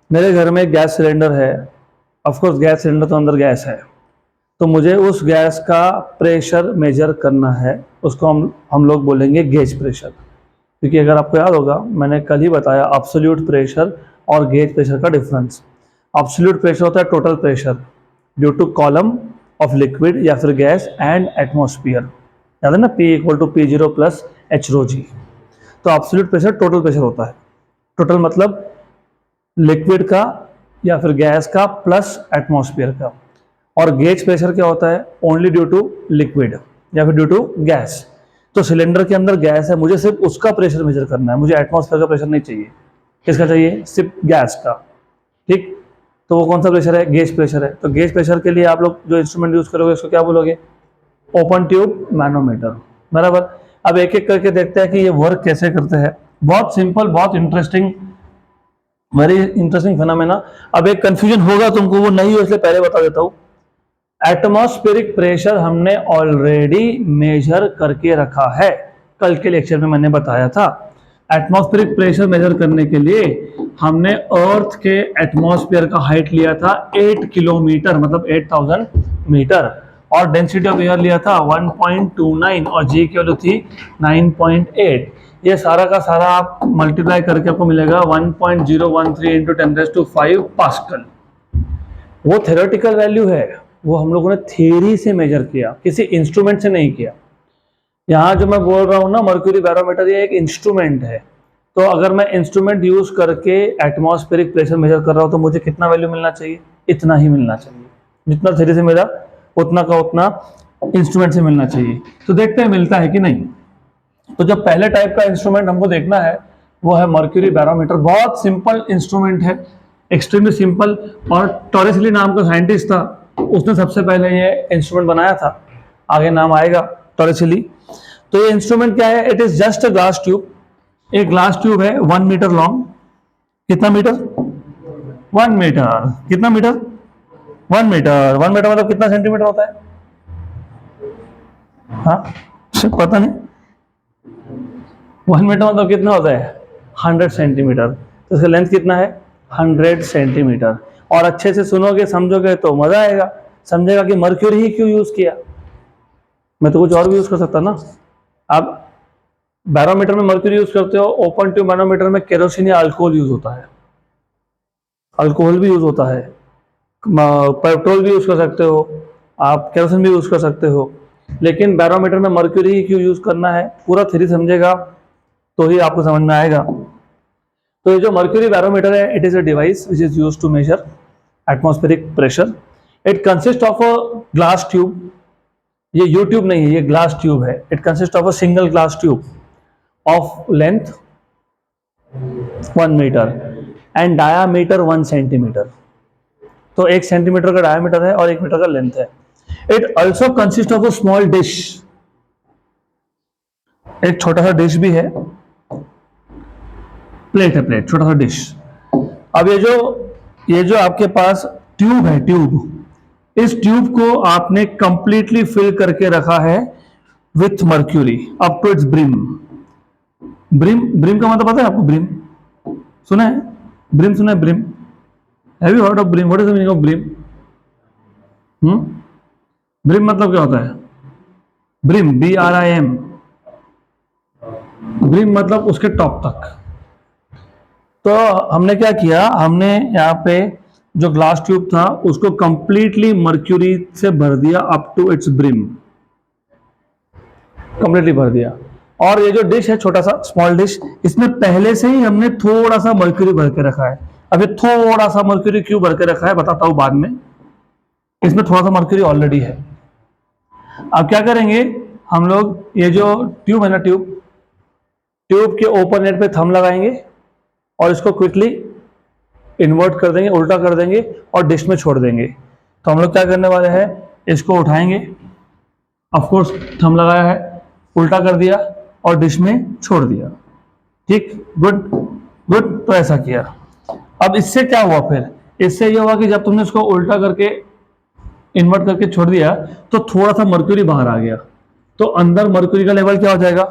मेरे घर में गैस सिलेंडर है, ऑफ कोर्स गैस सिलेंडर तो अंदर गैस है, तो मुझे उस गैस का प्रेशर मेजर करना है, उसको हम लोग बोलेंगे गेज प्रेशर। क्योंकि अगर आपको याद होगा, मैंने कल ही बताया एब्सोल्यूट प्रेशर और गेज प्रेशर का डिफरेंस। एब्सोल्यूट प्रेशर होता है total pressure due to column of liquid या फिर गैस एंड एटमॉस्फेयर। याद है ना, P equal to P0 plus H rho g. तो एब्सोल्यूट प्रेशर टोटल प्रेशर होता है। टोटल मतलब लिक्विड का या फिर गैस का प्लस एटमॉस्फेयर का। और गेज प्रेशर क्या होता है? ओनली ड्यू टू लिक्विड या फिर ड्यू टू गैस। तो सिलेंडर के अंदर गैस है, मुझे सिर्फ उसका प्रेशर मेजर करना है, मुझे एटमॉस्फेयर का प्रेशर नहीं चाहिए। किसका चाहिए? सिर्फ गैस का। ठीक, तो वो कौन सा प्रेशर है? गेज प्रेशर है। तो गेज प्रेशर के लिए आप लोग जो इंस्ट्रूमेंट यूज करोगे उसको क्या बोलोगे? Open tube manometer. बराबर। अब एक एक करके देखते हैं कि ये वर्क कैसे करते हैं। बहुत सिंपल, बहुत इंटरेस्टिंग, वेरी इंटरेस्टिंग फिनोमेना। अब एक कंफ्यूजन होगा तुमको, वो नहीं हो इसलिए पहले बता देता हूं। एटमॉस्फेरिक प्रेशर हमने ऑलरेडी मेजर करके रखा है, कल के लेक्चर में मैंने बताया था। एटमॉस्फेरिक प्रेशर मेजर करने के लिए हमने अर्थ के एटमॉस्फेयर का हाइट लिया था 8 किलोमीटर, मतलब 8000 मीटर, और डेंसिटी ऑफ एयर लिया था 1.29 और जी की वैल्यू थी 9.8। ये सारा का सारा आप मल्टीप्लाई करके आपको मिलेगा 1.013 इंटू 10⁵ पास्कल। वो थ्योरेटिकल वैल्यू है, वो हम लोगों ने थियरी से मेजर किया, किसी इंस्ट्रूमेंट से नहीं किया। यहाँ जो मैं बोल रहा हूँ ना, मर्क्यूरी बैरोमीटर, ये एक इंस्ट्रूमेंट है। तो अगर मैं इंस्ट्रूमेंट यूज करके एटमॉस्फेरिक प्रेशर मेजर कर रहा हूँ तो मुझे कितना वैल्यू मिलना चाहिए? इतना ही मिलना चाहिए, जितना थियरी से मेरा उतना का उतना इंस्ट्रूमेंट से मिलना चाहिए। तो देखते हैं मिलता है कि नहीं। तो जो पहले टाइप का इंस्ट्रूमेंट हमको देखना है वो है मर्क्यूरी बैरोमीटर। बहुत सिंपल इंस्ट्रूमेंट है, एक्सट्रीमली सिंपल। और टॉरेसली नाम का साइंटिस्ट था, उसने सबसे पहले ये इंस्ट्रूमेंट बनाया था, आगे नाम आएगा टॉरेसली। तो ये इंस्ट्रूमेंट क्या है? It is just a glass tube. एक ग्लास ट्यूब है 1 मीटर लॉन्ग। कितना मीटर? 1 मीटर। कितना मीटर? 1 मीटर। 1 मीटर मतलब कितना सेंटीमीटर होता है? हाँ, पता नहीं। 1 मीटर मतलब कितना होता है? 100 सेंटीमीटर। तो इसका लेंथ कितना है? 100 सेंटीमीटर। और अच्छे से सुनोगे, समझोगे तो मजा आएगा, समझेगा कि मर्क्यूरी ही क्यों यूज किया। मैं तो कुछ और भी यूज कर सकता ना। आप बैरोमीटर में मर्क्यूरी यूज करते हो, ओपन ट्यूब मैनोमीटर में केरोसिन या अल्कोहल यूज होता है। अल्कोहल भी यूज होता है, पेट्रोल भी यूज कर सकते हो, आप केरोसिन भी यूज कर सकते हो। लेकिन बैरोमीटर में मर्क्यूरी ही क्यों यूज करना है, पूरा थ्योरी समझेगा तो ही आपको समझ में आएगा। तो ये जो मर्क्यूरी बैरोमीटर है, it is a device which is used to measure atmospheric pressure. It consist of a glass tube. ये यूट्यूब नहीं है, ये ग्लास ट्यूब है। It consist of a single glass tube of length 1 metre and diameter 1 centimetre. तो 1 centimetre का diameter है और 1 metre का लेंथ है। It also consist of a small dish, एक छोटा सा डिश भी है, प्लेट है, प्लेट, छोटा सा डिश। अब ये जो आपके पास ट्यूब है, ट्यूब, इस ट्यूब को आपने कंप्लीटली फिल करके रखा है with mercury up to its brim. Brim, brim का मतलब पता है आपको? ब्रिम सुना है? ब्रिम सुना है? Brim, have you heard of brim? What is the meaning of brim? Brim मतलब क्या होता है? ब्रिम, BRIM, ब्रिम मतलब उसके टॉप तक। तो हमने क्या किया, हमने यहाँ पे जो ग्लास ट्यूब था उसको कंप्लीटली मर्क्यूरी से भर दिया up to its brim, completely भर दिया। और ये जो डिश है, छोटा सा स्मॉल डिश, इसमें पहले से ही हमने थोड़ा सा मर्क्यूरी भर के रखा है। अभी थोड़ा सा मर्क्यूरी क्यों भर के रखा है बताता हूं बाद में। इसमें थोड़ा सा मर्क्यूरी ऑलरेडी है। अब क्या करेंगे हम लोग, ये जो ट्यूब है ना, ट्यूब के ओपन नेट पे थंब लगाएंगे और इसको क्विकली इन्वर्ट कर देंगे, उल्टा कर देंगे और डिश में छोड़ देंगे। तो हम लोग क्या करने वाले हैं, इसको उठाएंगे, ऑफ कोर्स थंब लगाया है, उल्टा कर दिया और डिश में छोड़ दिया। ठीक, गुड गुड। तो ऐसा किया। अब इससे क्या हुआ फिर? इससे यह हुआ कि जब तुमने इसको उल्टा करके इन्वर्ट करके छोड़ दिया तो थोड़ा सा मर्क्यूरी बाहर आ गया, तो अंदर मर्क्यूरी का लेवल क्या हो जाएगा?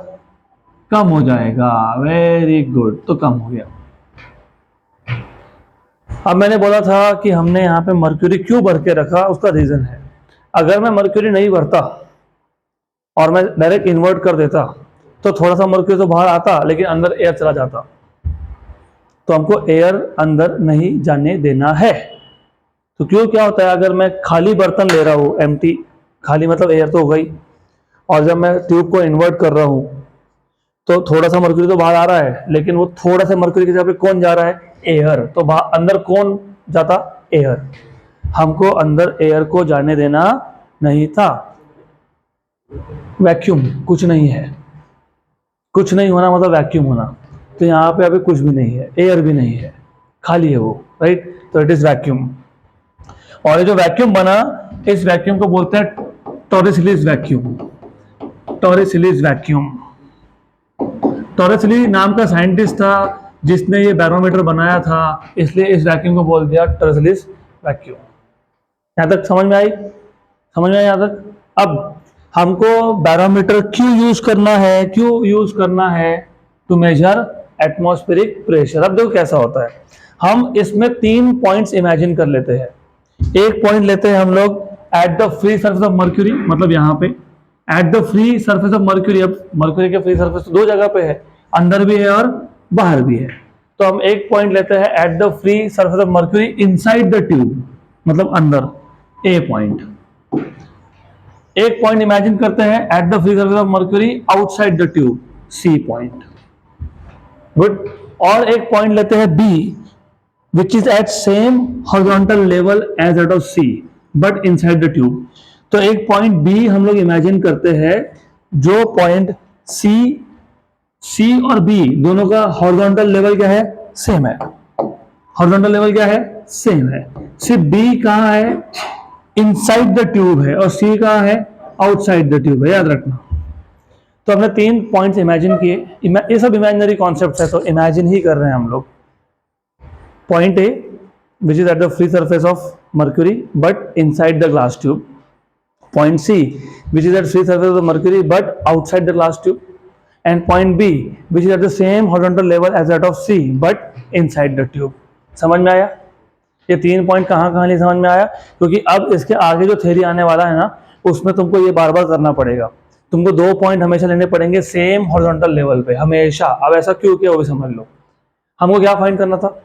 कम हो जाएगा। वेरी गुड, तो कम हो गया। अब मैंने बोला था कि हमने यहाँ पे मर्क्यूरी क्यों भर के रखा, उसका रीजन है। अगर मैं मर्क्यूरी नहीं भरता और मैं डायरेक्ट इन्वर्ट कर देता तो थोड़ा सा मर्क्यूरी तो बाहर आता लेकिन अंदर एयर चला जाता। तो हमको एयर अंदर नहीं जाने देना है। तो क्यों, क्या होता है, अगर मैं खाली बर्तन ले रहा हूँ, एम्प्टी, खाली मतलब एयर तो हो गई, और जब मैं ट्यूब को इन्वर्ट कर रहा हूँ तो थोड़ा सा मर्क्यूरी तो बाहर आ रहा है, लेकिन वो थोड़ा सा मर्क्यूरी की जगह पे कौन जा रहा है? एयर। तो अंदर कौन जाता? एयर। हमको अंदर एयर को जाने देना नहीं था। वैक्यूम, कुछ नहीं है, कुछ नहीं होना मतलब वैक्यूम होना। तो यहाँ पे अभी कुछ भी नहीं है, एयर भी नहीं है, खाली है वो, राइट? तो इट इज वैक्यूम। और ये जो वैक्यूम बना, इस वैक्यूम को बोलते हैं टॉरिसिलिस वैक्यूम। टॉरिसिलिस वैक्यूम, टॉरिसिली नाम का साइंटिस्ट था जिसने ये बैरोमीटर बनाया था, इसलिए इस वैक्यूम को बोल दिया टॉरिसिलिस वैक्यूम। यहां तक समझ में आई? समझ में आई यहां तक? अब हमको बैरोमीटर क्यों यूज करना है? क्यों यूज करना है? To measure atmospheric pressure. अब देखो कैसा होता है, हम इसमें 3 पॉइंट्स इमेजिन कर लेते हैं। एक पॉइंट लेते हैं हम लोग eight the free surface of mercury, मतलब यहाँ पे eight the free surface of mercury. अब मर्क्यूरी के फ्री सरफेस तो 2 जगह पे है, अंदर भी है और बाहर भी है। तो हम एक पॉइंट लेते हैं at the free surface of mercury inside the tube, मतलब अंदर, ए पॉइंट। एक पॉइंट इमेजिन करते हैं at the free surface of mercury outside the tube, C point. Good. और एक पॉइंट लेते हैं B which is at same horizontal level as that of C but inside the tube. तो एक point B हम लोग इमेजिन करते हैं जो पॉइंट सी और बी दोनों का हॉरिजॉन्टल लेवल क्या है? सेम है। हॉरिजॉन्टल लेवल क्या है? सेम है। सिर्फ बी कहां है? इनसाइड द ट्यूब है, और सी कहां है? आउटसाइड द ट्यूब है, याद रखना। तो हमने 3 पॉइंट्स इमेजिन किए। ये सब इमेजिनरी कॉन्सेप्ट है, तो इमेजिन ही कर रहे हैं हम लोग। Point A which is eight the free surface of mercury but inside the glass tube. Point C, which is at free surface of the mercury but outside the glass tube, and point B, which is at the same horizontal level as that of C but inside the tube. समझ में आया? ये 3 point कहाँ कहाँ लिए समझ में आया? क्योंकि अब इसके आगे जो थ्योरी आने वाला है ना, उसमें तुमको ये बार बार करना पड़ेगा। तुमको 2 पॉइंट हमेशा लेने पड़ेंगे सेम हॉरिजॉन्टल लेवल पे, हमेशा। अब ऐसा क्यों किया वो भी समझ लो। हमको क्या फाइंड करना था?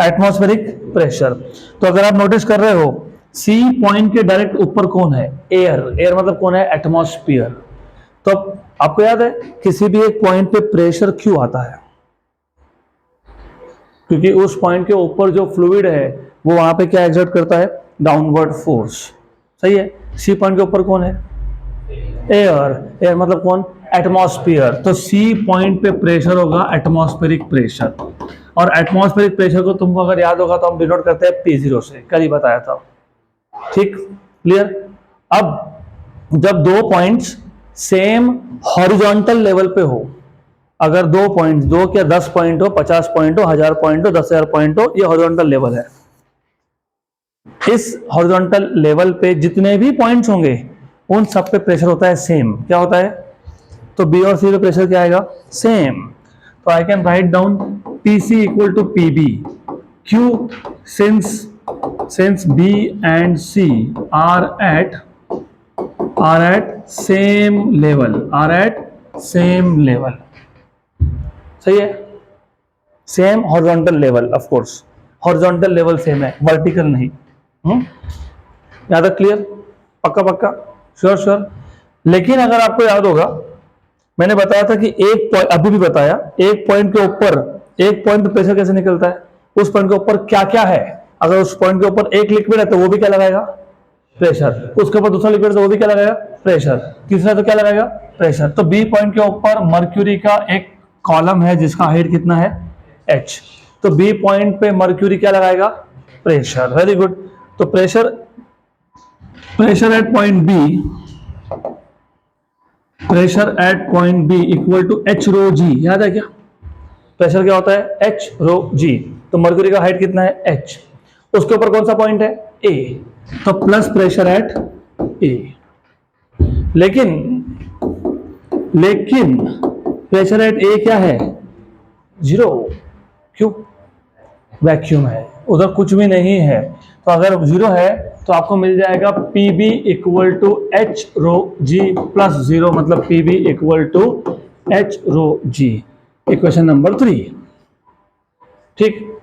Atmospheric pressure. तो अगर आप नोटिस कर रहे हो, सी पॉइंट के डायरेक्ट ऊपर कौन है? एयर। एयर मतलब कौन है? एटमॉस्फेयर। तो आपको याद है किसी भी एक पॉइंट पे प्रेशर क्यों आता है? क्योंकि उस पॉइंट के ऊपर जो फ्लूइड है वो वहां पे क्या एक्सर्ट करता है? Downward force. सही है। सी पॉइंट के ऊपर कौन है? एयर, एयर मतलब कौन, एटमॉस्फेयर। तो सी पॉइंट पे प्रेशर होगा एटमॉस्फेरिक प्रेशर, और एटमॉस्फेरिक प्रेशर को तुमको अगर याद होगा तो हम डिनोट करते हैं P0 से, कल ही बताया था। ठीक, क्लियर। अब जब दो पॉइंट्स सेम हॉरिजॉन्टल लेवल पे हो, अगर दो पॉइंट, दो क्या 10 पॉइंट हो, 50 पॉइंट हो, 1000 पॉइंट हो, 10,000 पॉइंट हो, ये हॉरिजॉन्टल लेवल है। इस हॉरिजॉन्टल लेवल पे जितने भी पॉइंट्स होंगे उन सब पे प्रेशर होता है सेम। क्या होता है, तो बी और सी पे प्रेशर क्या आएगा, सेम। तो I can write down PC equal to PB, क्यू, since B and C are at same level, सही है, same horizontal level, of course horizontal level same है, वर्टिकल नहीं। याद है, क्लियर, पक्का पक्का, श्योर। लेकिन अगर आपको याद होगा मैंने बताया था कि एक पॉइंट, अभी भी बताया, एक पॉइंट के ऊपर, एक पॉइंट पे प्रेशर कैसे निकलता है, उस पॉइंट के ऊपर क्या क्या है। अगर उस पॉइंट के ऊपर एक लिक्विड है तो वो भी क्या लगाएगा, प्रेशर। उसके ऊपर दूसरा लिक्विड है तो वो भी क्या लगाएगा, प्रेशर। तीसरा तो क्या लगाएगा, प्रेशर। तो बी पॉइंट के ऊपर मर्क्यूरी का एक कॉलम है जिसका हाइट कितना है, H। तो बी पॉइंट पे मर्क्यूरी क्या लगाएगा, प्रेशर। Very good. तो pressure at point B equal to H rho g. याद है क्या, प्रेशर क्या होता है, H रो जी। तो मर्क्यूरी का हाइट कितना है, H। उसके ऊपर कौन सा पॉइंट है, A, तो प्लस प्रेशर एट A। लेकिन प्रेशर एट A क्या है, 0। क्यों, वैक्यूम है, उधर कुछ भी नहीं है। तो अगर 0 है तो आपको मिल जाएगा PB equal to H rho ji plus 0, मतलब PB equal to H rho g. Equation number 3। ठीक,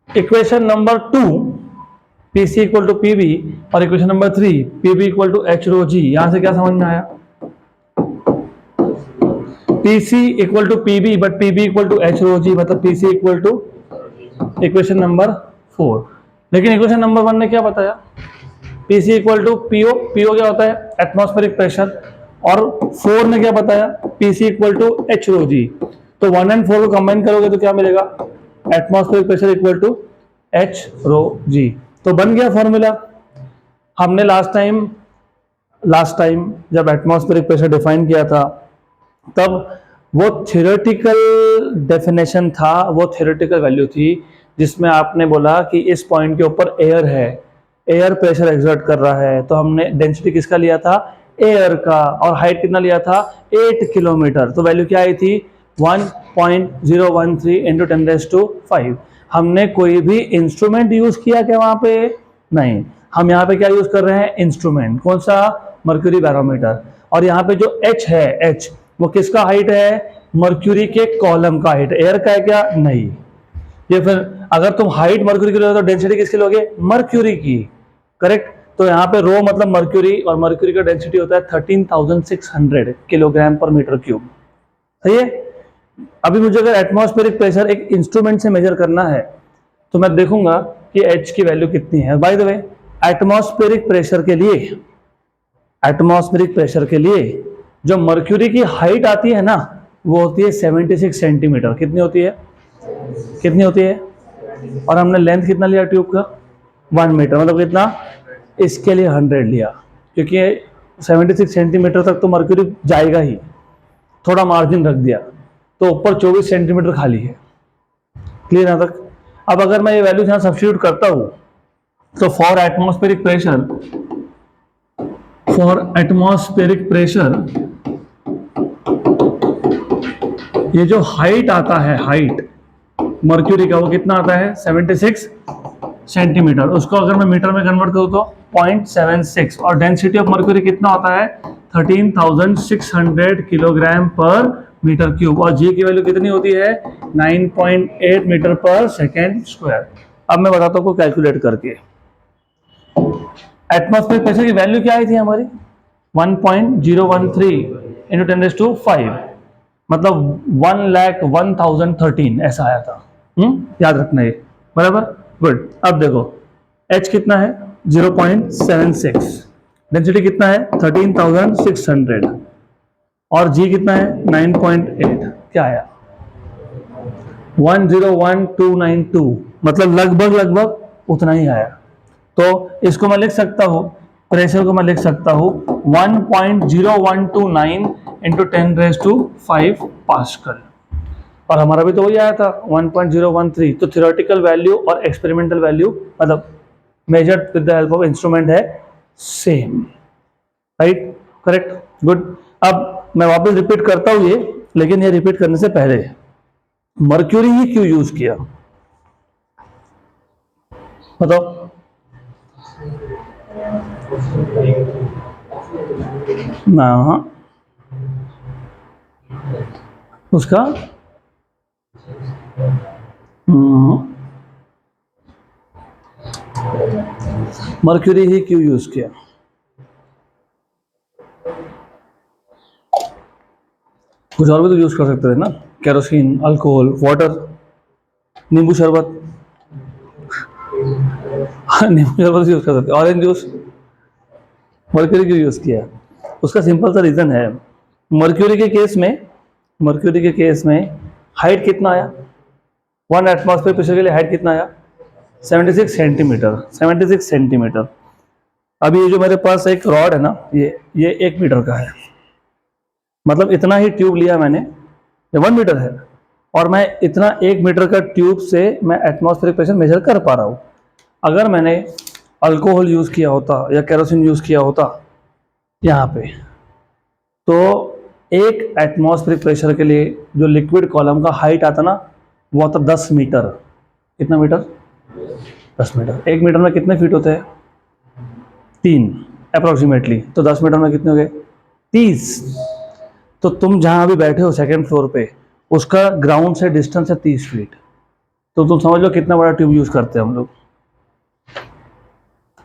equation number 2 PC equal to PB, और equation number 3 PB equal to H rho g. यहां से क्या समझ में आया, PC equal to PB but PB equal to H rho g, मतलब PC equal to equation number 4। लेकिन इक्वेशन नंबर 1 ने क्या बताया, PC equal to PO, PO क्या होता है, एटमॉस्फेरिक प्रेशर। और 4 ने क्या बताया, PC equal to H rho g. तो 1 एंड 4 को कंबाइन करोगे तो क्या मिलेगा, atmospheric pressure equal to H rho g. तो बन गया फॉर्मूला। हमने लास्ट टाइम जब एटमॉस्फेरिक प्रेशर डिफाइन किया था तब वो थ्योरेटिकल डेफिनेशन था, वो थ्योरेटिकल वैल्यू थी जिसमें आपने बोला कि इस पॉइंट के ऊपर एयर है, एयर प्रेशर एक्सर्ट कर रहा है। तो हमने डेंसिटी किसका लिया था, एयर का, और हाइट कितना लिया था, 8 किलोमीटर। तो वैल्यू क्या आई थी, 1.013 इंटू 10⁵। हमने कोई भी इंस्ट्रूमेंट यूज किया क्या वहां पे, नहीं। हम यहाँ पे क्या यूज कर रहे हैं, इंस्ट्रूमेंट, कौन सा, मर्क्यूरी बैरोमीटर। और यहाँ पे जो H है, H वो किसका हाइट है, मर्क्यूरी के कॉलम का हाइट, एयर का है क्या, नहीं। ये फिर अगर तुम हाइट मर्क्यूरी की लोगे तो डेंसिटी किसकी लोगे, मर्क्यूरी की, करेक्ट। तो यहाँ पे रो मतलब मर्क्यूरी, और मर्क्यूरी का डेंसिटी होता है 13,600 किलोग्राम पर मीटर क्यूब। सही है। अभी मुझे अगर एटमॉस्फेरिक प्रेशर एक इंस्ट्रूमेंट से मेजर करना है तो मैं देखूंगा कि H की वैल्यू कितनी है। By the way, atmospheric pressure के लिए जो मर्क्यूरी की हाइट आती है ना वो होती है 76 सेंटीमीटर। कितनी होती है, और हमने लेंथ कितना लिया ट्यूब का, 1 मीटर, मतलब कितना, इसके लिए 100 लिया, क्योंकि 76 सेंटीमीटर तक तो मर्क्यूरी जाएगा ही, थोड़ा मार्जिन रख दिया, तो ऊपर 24 सेंटीमीटर खाली है। क्लियर यहां तक। अब अगर मैं ये वैल्यू यहां सब्स्टिट्यूट करता हूं तो फॉर एटमॉस्फेरिक प्रेशर ये जो हाइट आता है, हाइट मर्क्यूरी का, वो कितना आता है, 76 सेंटीमीटर। उसको अगर मैं मीटर में कन्वर्ट करूं तो 0.76, और डेंसिटी ऑफ मर्क्यूरी कितना होता है, 13,600 किलोग्राम पर मीटर क्यूब, और जी की वैल्यू कितनी होती है, 9.8 मीटर पर सेकेंड स्क्वायर। अब मैं बताता हूँ कैलकुलेट करके। एटमॉस्फेरिक प्रेशर की वैल्यू क्या आई थी हमारी, 1.013 इंटू 10⁵, मतलब 1,01,013 ऐसा आया था। याद रखना ये, बराबर, गुड। अब देखो H कितना है, 0.76, डेंसिटी कितना है 13,600 और जी कितना है 9.8, क्या आया 101292, मतलब लगभग लगभग उतना ही आया। तो इसको मैं लिख सकता हूं, प्रेशर को मैं लिख सकता हूं 1.0129 इंटू 10⁵ पास्कल, और हमारा भी तो वही आया था 1.013। तो थियोरेटिकल वैल्यू और एक्सपेरिमेंटल वैल्यू मतलब measured with the help of instrument है सेम, राइट, करेक्ट, गुड। अब मैं वापस रिपीट करता हूं ये, लेकिन ये रिपीट करने से पहले मर्क्यूरी ही क्यों यूज किया बताओ। ना उसका मर्क्यूरी ही क्यों यूज किया? कुछ और भी तो यूज कर सकते थे ना, केरोसिन, अल्कोहल, वाटर, नींबू शरबत। नींबू शरबत यूज कर सकते, ऑरेंज जूस। मर्क्यूरी क्यों यूज किया? उसका सिंपल सा रीजन है, मर्क्यूरी के केस में हाइट कितना आया, 1 एटमॉस्फेयर प्रेशर के लिए हाइट कितना आया 76 सेंटीमीटर, 76 सेंटीमीटर। अब ये जो मेरे पास एक रॉड है ना, ये 1 मीटर का है, मतलब इतना ही ट्यूब लिया मैंने, ये 1 मीटर है, और मैं इतना 1 मीटर का ट्यूब से मैं एटमॉस्फेरिक प्रेशर मेजर कर पा रहा हूँ। अगर मैंने अल्कोहल यूज़ किया होता या केरोसिन यूज़ किया होता यहाँ पे, तो एक एटमॉस्फेरिक प्रेशर के लिए जो लिक्विड कॉलम का हाइट आता ना, वो आता 10 मीटर। कितना मीटर? 10 मीटर। 1 मीटर में कितने फीट होते हैं? 3 अप्रोक्सीमेटली। तो 10 मीटर में कितने हो गए? 30। तो तुम जहां अभी बैठे हो सेकंड फ्लोर पे, उसका ग्राउंड से डिस्टेंस है 30 फीट। तो तुम समझ लो कितना बड़ा ट्यूब यूज करते हैं हम लोग।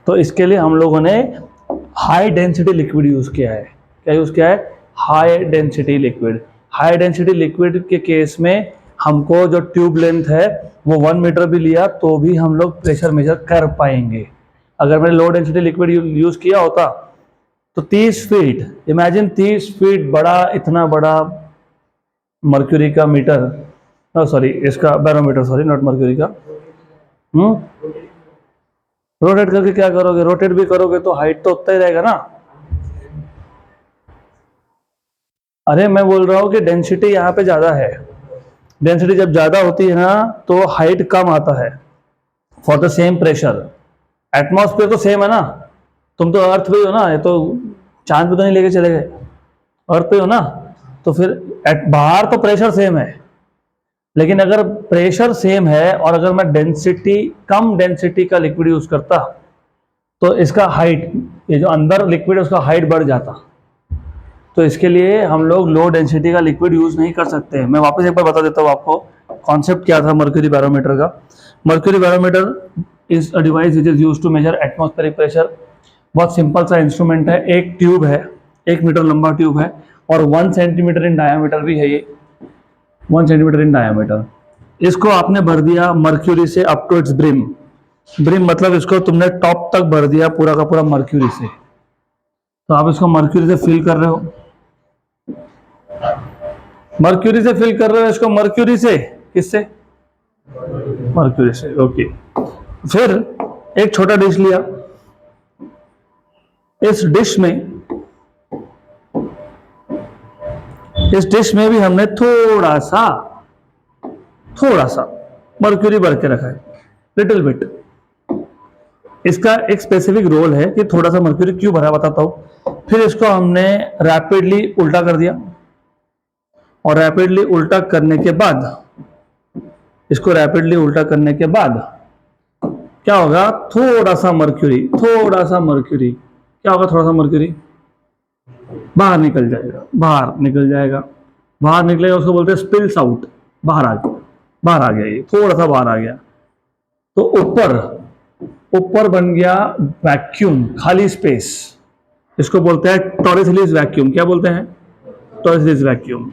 तो इसके लिए हम लोगों ने हाई डेंसिटी लिक्विड यूज किया है। क्या यूज किया है? High density liquid. High density liquid के केस में हमको जो ट्यूब लेंथ है वो 1 मीटर भी लिया तो भी हम लोग प्रेशर मेजर कर पाएंगे। अगर मैंने लो डेंसिटी लिक्विड यूज किया होता तो 30 फीट, इमेजिन 30 फीट बड़ा, इतना बड़ा मर्क्यूरी का मीटर, सॉरी इसका बैरोमीटर, सॉरी नॉट मर्क्यूरी का, रोटेट करके क्या करोगे? रोटेट भी करोगे तो हाइट तो उतना ही रहेगा ना। अरे मैं बोल रहा हूं कि डेंसिटी यहाँ पे ज्यादा है। डेंसिटी जब ज्यादा होती है ना तो हाइट कम आता है for the same pressure. Atmosphere तो सेम है ना, तुम तो अर्थ पे ही हो ना, ये तो चांद पे तो नहीं लेके चले गए, अर्थ पे हो ना। तो फिर बाहर तो प्रेशर सेम है, लेकिन अगर प्रेशर सेम है और अगर मैं डेंसिटी, कम डेंसिटी का लिक्विड यूज करता तो इसका हाइट, ये जो अंदर लिक्विड है उसका हाइट बढ़ जाता। तो इसके लिए हम लोग लो डेंसिटी का लिक्विड यूज नहीं कर सकते। मैं वापस एक बार बता देता हूँ आपको कॉन्सेप्ट क्या था मर्क्यूरी बैरोमीटर का। Mercury barometer is a device which is used to measure atmospheric pressure. बहुत सिंपल सा इंस्ट्रूमेंट है, एक ट्यूब है, 1 मीटर लंबा ट्यूब है और 1 सेंटीमीटर इन डायामीटर भी है ये, 1 सेंटीमीटर इन डायामीटर। इसको आपने भर दिया मर्क्यूरी से up to its brim. Brim मतलब इसको तुमने टॉप तक भर दिया पूरा का पूरा मर्क्यूरी से। तो आप इसको मर्क्यूरी से फिल कर रहे हो, मर्क्यूरी से फिल कर रहे हो इसको, मर्क्यूरी से, किससे? मर्क्यूरी से, ओके। फिर एक छोटा डिश लिया, इस डिश में भी हमने थोड़ा सा मर्क्यूरी भर के रखा है, लिटिल बिट। इसका एक स्पेसिफिक रोल है कि थोड़ा सा मर्क्यूरी क्यों भरा, बताता हूं। फिर इसको हमने रैपिडली उल्टा कर दिया, और रैपिडली उल्टा करने के बाद, इसको रैपिडली उल्टा करने के बाद क्या होगा? थोड़ा सा मर्क्यूरी क्या होगा? थोड़ा सा मर्क्यूरी बाहर निकल जाएगा, बाहर निकलेगा, उसको बोलते हैं स्पिल्स आउट, बाहर आ गया, ये थोड़ा सा बाहर आ गया। तो ऊपर बन गया वैक्यूम, खाली स्पेस, इसको बोलते हैं टॉरिसलिस वैक्यूम। क्या बोलते हैं? टॉरिसलिस वैक्यूम।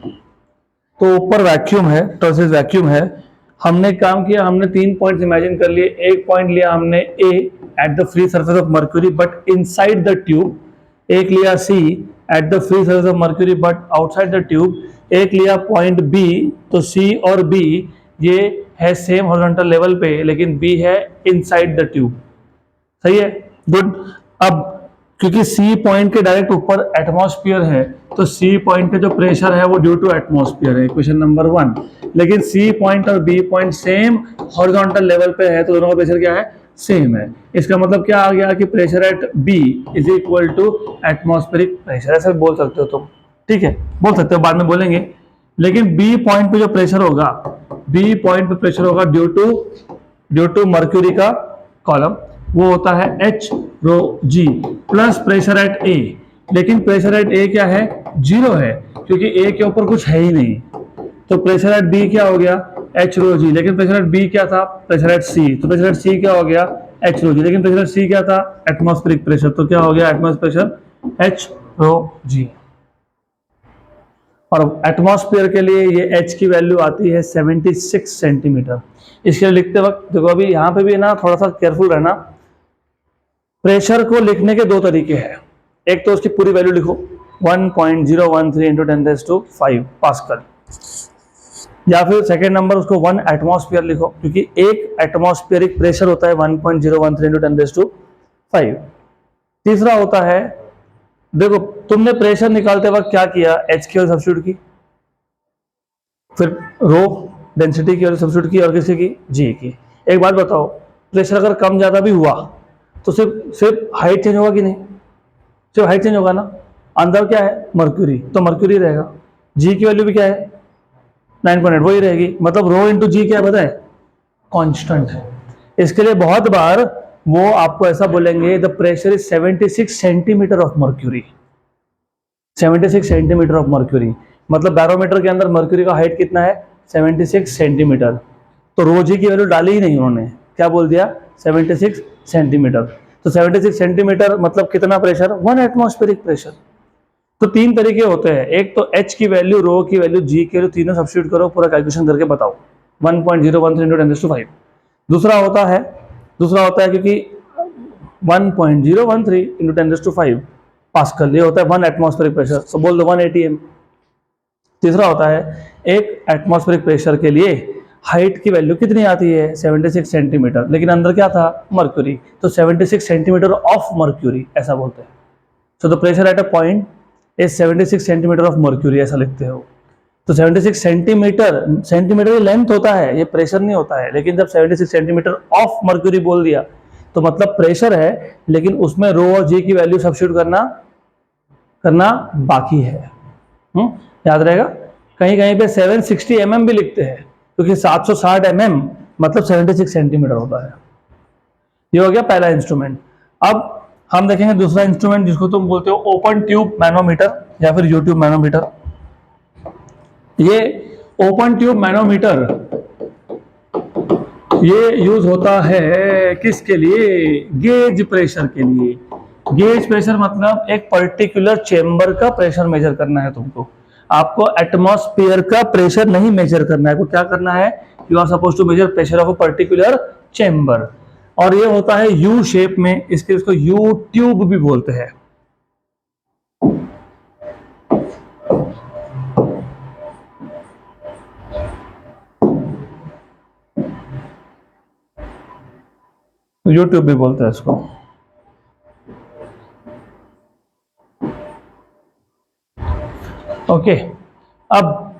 तो ऊपर वैक्यूम है, टॉरिसलिस वैक्यूम है। हमने काम किया, हमने 3 पॉइंट्स इमेजिन कर लिए। एक पॉइंट लिया हमने A at the free surface of mercury but inside the tube, एक लिया C at the free surface of mercury but outside the tube, एक लिया पॉइंट बी, तो सी और बी ये है सेम हॉरिजॉन्टल लेवल पे लेकिन बी है इनसाइड द ट्यूब। सही है, गुड। अब क्योंकि सी पॉइंट के डायरेक्ट ऊपर एटमॉस्फेयर है तो सी पॉइंट का जो प्रेशर है वो ड्यू टू एटमॉस्फेयर है, क्वेश्चन नंबर 1। लेकिन सी पॉइंट और B point same horizontal level पे है तो दोनों का प्रेशर क्या है, सेम है। इसका मतलब क्या आ गया कि pressure at B is equal to atmospheric pressure, ऐसा बोल सकते हो तुम, ठीक है, बोल सकते हो, बाद में बोलेंगे। लेकिन बी पॉइंट पे जो प्रेशर होगा, बी पॉइंट पे प्रेशर होगा ड्यू टू मर्क्यूरी का कॉलम, वो होता है H rho ji plus pressure at A. लेकिन प्रेशर एट ए क्या है, 0 है, क्योंकि ए के ऊपर कुछ है ही नहीं। तो प्रेशर एट बी क्या हो गया, एच रो जी। लेकिन प्रेशर एट बी क्या था, प्रेशर एट सी। तो प्रेशर एट सी क्या हो गया, एच रो जी। लेकिन प्रेशर एट सी क्या था, एटमॉस्फेरिक प्रेशर। तो क्या हो गया, एटमॉस्फेरिक प्रेशर एच रो जी। और एटमॉस्फेयर के लिए ये एच की वैल्यू आती है 76 सेंटीमीटर। इसके लिए लिखते वक्त देखो, अभी यहाँ पे भी ना थोड़ा सा केयरफुल रहना। प्रेशर को लिखने के दो तरीके हैं, एक तो उसकी पूरी वैल्यू लिखो 1.013 इंटू 10⁵ पास्कल, या फिर सेकेंड नंबर उसको 1 एटमॉस्फेयर लिखो, क्योंकि एक एटमॉस्फेरिक प्रेशर होता है 1.013 इंटू 10⁵। तीसरा होता है, देखो तुमने प्रेशर निकालते वक्त क्या किया, एच की वैल्यू सब्स्टिट्यूट की, फिर रो डेंसिटी की वैल्यू सब्स्टिट्यूट की, और किसी की, जी की। एक बात बताओ, प्रेशर अगर कम ज्यादा भी हुआ तो सिर्फ हाइट चेंज होगा कि नहीं, सिर्फ हाइट चेंज होगा ना। अंदर क्या है, मर्क्यूरी, तो मर्क्यूरी रहेगा। जी की वैल्यू भी क्या है, 9.8, वही रहेगी। मतलब रो इंटू जी क्या है, कांस्टेंट है। इसके लिए बहुत बार वो आपको ऐसा बोलेंगे, the pressure is 76 centimetre of mercury. 76 centimetre of mercury मतलब बैरोमीटर के अंदर मर्क्यूरी का हाइट कितना है, 76 सेंटीमीटर। तो रो जी की वैल्यू डाली ही नहीं उन्होंने, क्या बोल दिया, 76 सेंटीमीटर। तो 76 सेंटीमीटर मतलब कितना प्रेशर, 1 एटमॉस्फेरिक प्रेशर। तो तीन तरीके होते हैं, एक तो एच की वैल्यू, रो की वैल्यू, जी की वैल्यू, तीनों सब्स्टिट्यूट करो, पूरा कैलकुलेशन करके बताओ 1.013 इंटू 10⁵। दूसरा होता है क्योंकि 1.013 इंटू 10⁵ पास्कल, ये होता है 1 एटमॉस्फेरिक प्रेशर, तो बोल दो 1 atm। तीसरा होता है, एक एटमॉस्फेरिक प्रेशर के लिए हाइट की वैल्यू कितनी आती है, 76 सेंटीमीटर, लेकिन अंदर क्या था, मर्क्यूरी, तो 76 सेंटीमीटर ऑफ मर्क्यूरी ऐसा बोलते हैं। सो the pressure at a point is 76 centimetre of mercury, ऐसा लिखते हो। तो 76 सेंटीमीटर लेंथ होता है, ये प्रेशर नहीं होता है। लेकिन जब 76 सेंटीमीटर ऑफ मर्क्यूरी बोल दिया तो मतलब प्रेशर है, लेकिन उसमें रो और जी की वैल्यू सब्स्टिट्यूट करना बाकी है। याद रहेगा, कहीं कहीं पे 760 mm भी लिखते हैं, क्योंकि 760 mm मतलब 76 सेंटीमीटर होता है। ये हो गया पहला इंस्ट्रूमेंट। अब हम देखेंगे दूसरा इंस्ट्रूमेंट, जिसको तुम बोलते हो ओपन ट्यूब मैनोमीटर या फिर यूट्यूब मैनोमीटर। ये ओपन ट्यूब मैनोमीटर ये यूज होता है किसके लिए, गेज प्रेशर के लिए। गेज प्रेशर मतलब एक पर्टिकुलर चेंबर का प्रेशर मेजर करना है तुमको। आपको एटमॉस्फेयर का प्रेशर नहीं मेजर करना है, आपको क्या करना है, you are suppose to measure pressure of a particular chamber. और ये होता है यू शेप में, इसके इसको यू ट्यूब भी बोलते हैं। यूट्यूब भी बोलते हैं इसको। ओके, अब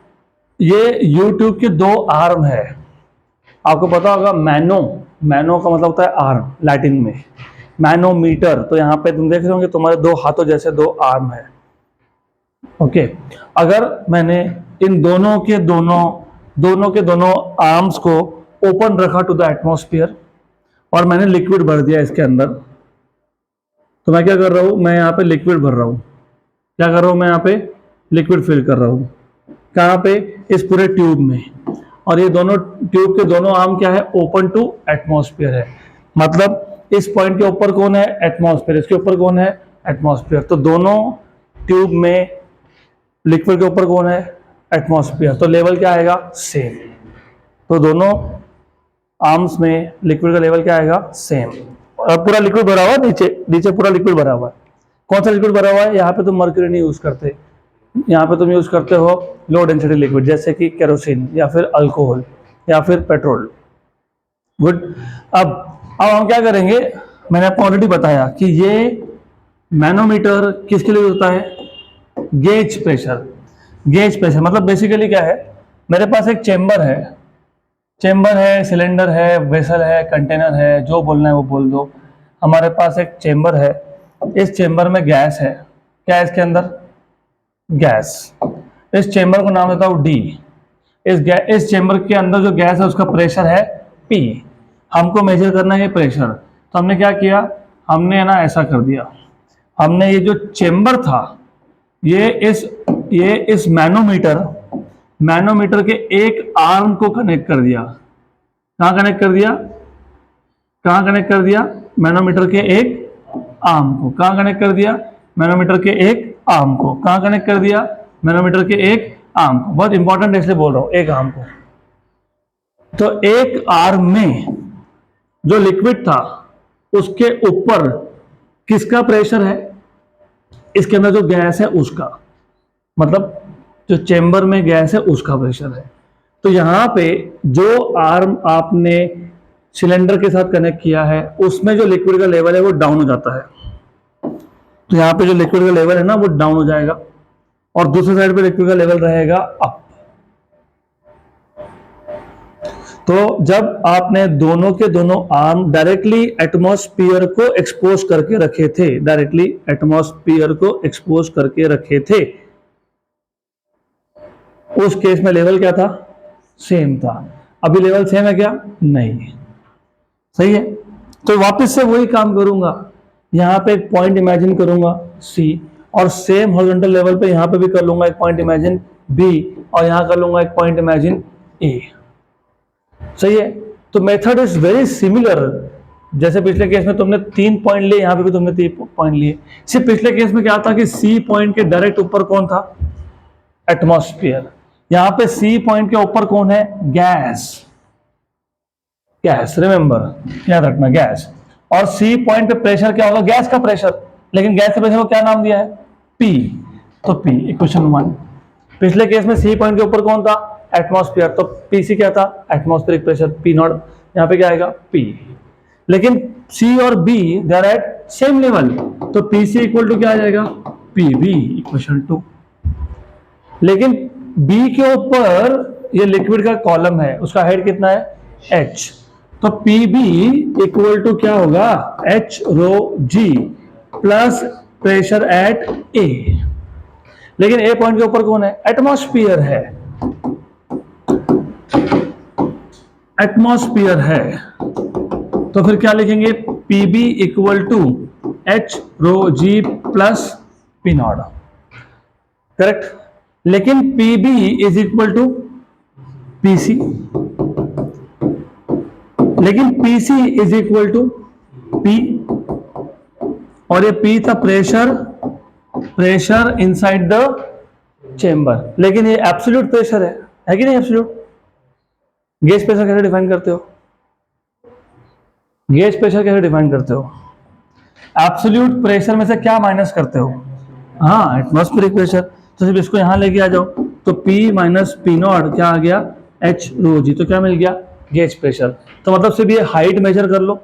ये यूट्यूब के दो आर्म है। आपको पता होगा मैनो का मतलब होता है आर्म, लैटिन में मैनोमीटर। तो यहाँ पे तुम देख रहे होंगे तुम्हारे दो हाथों जैसे दो आर्म है। ओके, अगर मैंने इन दोनों के दोनों आर्म्स को ओपन रखा टू द एटमॉस्फेयर और मैंने लिक्विड भर दिया इसके अंदर, तो मैं क्या कर रहा हूं, मैं यहाँ पे लिक्विड भर रहा हूं। क्या कर रहा हूं मैं यहाँ पे, लिक्विड फिल कर रहा हूं। कहाँ पे, इस पूरे ट्यूब में। और ये दोनों ट्यूब के दोनों आर्म क्या है, ओपन टू एटमॉस्फेयर है। मतलब इस पॉइंट के ऊपर कौन है, एटमॉस्फेयर, इसके ऊपर कौन है, एटमॉस्फेयर। तो दोनों ट्यूब में लिक्विड के ऊपर कौन है, एटमॉस्फेयर। तो लेवल क्या आएगा, सेम। तो दोनों आर्म्स में लिक्विड का लेवल क्या आएगा, सेम। और पूरा लिक्विड भरा हुआ, नीचे पूरा लिक्विड भरा हुआ है, कौन सा लिक्विड भरा हुआ है, यहाँ पे तुम मर्क्यूरी नहीं यूज करते, यहाँ पे तुम यूज करते हो लो डेंसिटी लिक्विड जैसे कि केरोसिन या फिर अल्कोहल या फिर पेट्रोल। गुड। अब हम क्या करेंगे, मैंने आपको ऑलरेडी बताया कि ये मैनोमीटर किसके लिए होता है, गेज प्रेशर। गेज प्रेशर मतलब बेसिकली क्या है, मेरे पास एक चेंबर है, सिलेंडर है, वेसल है, कंटेनर है, जो बोलना है वो बोल दो। हमारे पास एक चेंबर है, इस चेंबर में गैस है, क्या है इसके अंदर, गैस। इस चेंबर को नाम देता हूं डी। इस चेंबर के अंदर जो गैस है उसका प्रेशर है पी। हमको मेजर करना है प्रेशर, तो हमने क्या किया, हमने ना ऐसा कर दिया, हमने ये जो चेंबर था ये इस मैनोमीटर के एक आर्म को कनेक्ट कर दिया। कहाँ कनेक्ट कर दिया, कहाँ कनेक्ट कर दिया, मैनोमीटर के एक आर्म को। कहाँ कनेक्ट कर दिया, मैनोमीटर के एक आर्म को। कहाँ कनेक्ट कर दिया, मैनोमीटर के एक आर्म को। बहुत इंपॉर्टेंट इसलिए बोल रहा हूं, एक आर्म को। तो एक आर्म में जो लिक्विड था उसके ऊपर किसका प्रेशर है, इसके अंदर जो गैस है उसका, मतलब जो चेंबर में गैस है उसका प्रेशर है। तो यहां पे जो आर्म आपने सिलेंडर के साथ कनेक्ट किया है उसमें जो लिक्विड का लेवल है वो डाउन हो जाता है। तो यहाँ पे जो लिक्विड का लेवल है ना वो डाउन हो जाएगा और दूसरी साइड पे लिक्विड का लेवल रहेगा अप। तो जब आपने दोनों के दोनों आर्म डायरेक्टली एटमॉस्फेयर को एक्सपोज करके रखे थे, डायरेक्टली एटमॉस्फेयर को एक्सपोज करके रखे थे, उस केस में लेवल क्या था, सेम था। अभी लेवल सेम है क्या, नहीं। सही है। तो वापस से वही काम करूंगा, यहां पे एक पॉइंट इमेजिन करूंगा सी, और सेम हॉरिजॉन्टल लेवल पे यहां पे भी कर लूंगा एक पॉइंट इमेजिन बी, और यहां कर लूंगा एक पॉइंट इमेजिन ए। सही है। तो मेथड इज वेरी सिमिलर। जैसे पिछले केस में तुमने 3 पॉइंट लिए, यहां पे भी तुमने 3 पॉइंट लिए। सिर्फ पिछले केस में क्या था कि सी पॉइंट के डायरेक्ट ऊपर कौन था, एटमॉस्फेयर। यहां पे सी पॉइंट के ऊपर कौन है, गैस। गैस, रिमेंबर याद रखना, गैस। और सी पॉइंट पे प्रेशर क्या होगा, गैस का प्रेशर। लेकिन गैस के प्रेशर को क्या नाम दिया है, पी। तो पी इक्वेशन 1। पिछले केस में सी पॉइंट के ऊपर कौन था, एटमॉस्फेयर, तो पीसी क्या था, एटमॉस्फेरिक प्रेशर पी नॉट। यहां पे क्या आएगा, पी। लेकिन सी और B they are at same level, तो पीसी इक्वल टू क्या आ जाएगा, पीबी इक्वेशन 2। लेकिन बी के ऊपर ये लिक्विड का कॉलम है, उसका हेड कितना है, एच। तो पीबी इक्वल टू क्या होगा, H rho ji plus pressure at A. लेकिन ए पॉइंट के ऊपर कौन है, एटमॉस्फेयर है, एटमॉस्फेयर है। तो फिर क्या लिखेंगे, PB equal to H rho ji plus P naught. Correct. लेकिन PB is equal to PC, लेकिन PC is equal to P, और ये पी था प्रेशर इनसाइड द चेंबर। लेकिन ये एब्सोल्यूट प्रेशर है कि नहीं, एब्सोल्यूट। गेज प्रेशर कैसे डिफाइन करते हो, गेज प्रेशर कैसे डिफाइन करते हो, एब्सोल्यूट प्रेशर में से क्या माइनस करते हो, हाँ, एटमॉस्फेरिक प्रेशर। तो सिर्फ इसको यहां लेके आ जाओ, तो P माइनस पी नॉट क्या आ गया, H रो जी। तो क्या मिल गया, गेज प्रेशर। तो मतलब सिर्फ ये हाइट मेजर कर लो,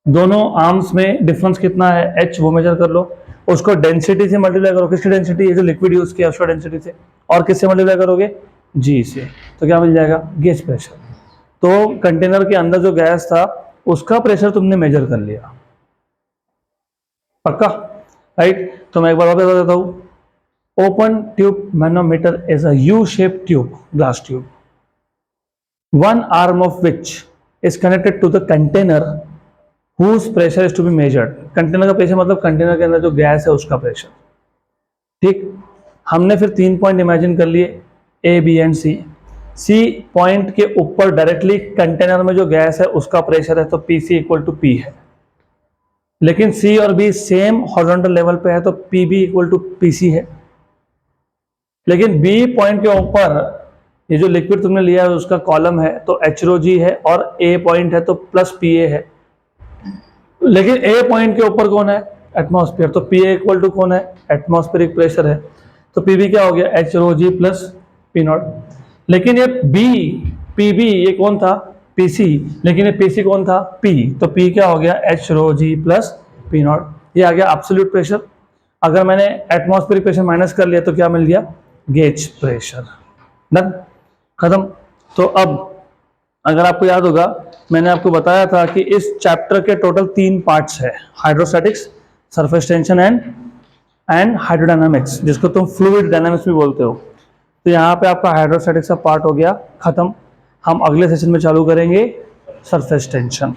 दोनों आर्म्स में डिफरेंस कितना है, H वो मेजर कर लो, उसको डेंसिटी से मल्टीप्लाई करो। किसकी डेंसिटी, ये जो लिक्विड यूज किया उसका डेंसिटी से, और किससे मल्टीप्लाई करोगे, G से। तो क्या मिल जाएगा, गेज प्रेशर। तो कंटेनर के अंदर जो गैस था उसका प्रेशर तुमने मेजर कर लिया, पक्का, राइट। तो मैं एक बार वापस बता देता हूं, open tube manometer is a U-shaped tube, glass tube, one arm of which is connected to the container whose pressure is to be measured। Container का प्रेशर मतलब कंटेनर के अंदर जो गैस है उसका प्रेशर। ठीक, हमने फिर 3 पॉइंट इमेजिन कर लिए, A B and C. C point के ऊपर डायरेक्टली कंटेनर में जो गैस है उसका प्रेशर है, तो P C equal to P है। लेकिन सी और बी सेम हॉरिजॉन्टल लेवल पे है, तो P B equal to P C है। लेकिन बी पॉइंट के ऊपर ये जो लिक्विड तुमने लिया है उसका कॉलम है, तो एच रो जी है, और ए पॉइंट है तो प्लस पी ए है। लेकिन ए पॉइंट के ऊपर कौन है, एटमॉस्फेयर, तो पी ए इक्वल टू कौन है, एटमॉस्फेरिक प्रेशर है, तो पी बी क्या हो गया, एच रो जी प्लस पी नॉट। लेकिन ये बी पी बी ये कौन था, पी सी, लेकिन ये पी सी कौन था, पी, तो पी क्या हो गया, एच रो जी प्लस पी नॉट, ये आ गया एब्सोल्यूट प्रेशर। अगर मैंने एटमॉस्फेरिक प्रेशर माइनस कर लिया तो क्या मिल गया, गेज प्रेशर। डन, खत्म। तो अब अगर आपको याद होगा, मैंने आपको बताया था कि इस चैप्टर के टोटल 3 पार्ट्स है, hydrostatics, surface tension and hydrodynamics, जिसको तुम फ्लूइड डायनामिक्स भी बोलते हो। तो यहाँ पे आपका हाइड्रोस्टैटिक्स का पार्ट हो गया खत्म। हम अगले सेशन में चालू करेंगे सरफेस टेंशन।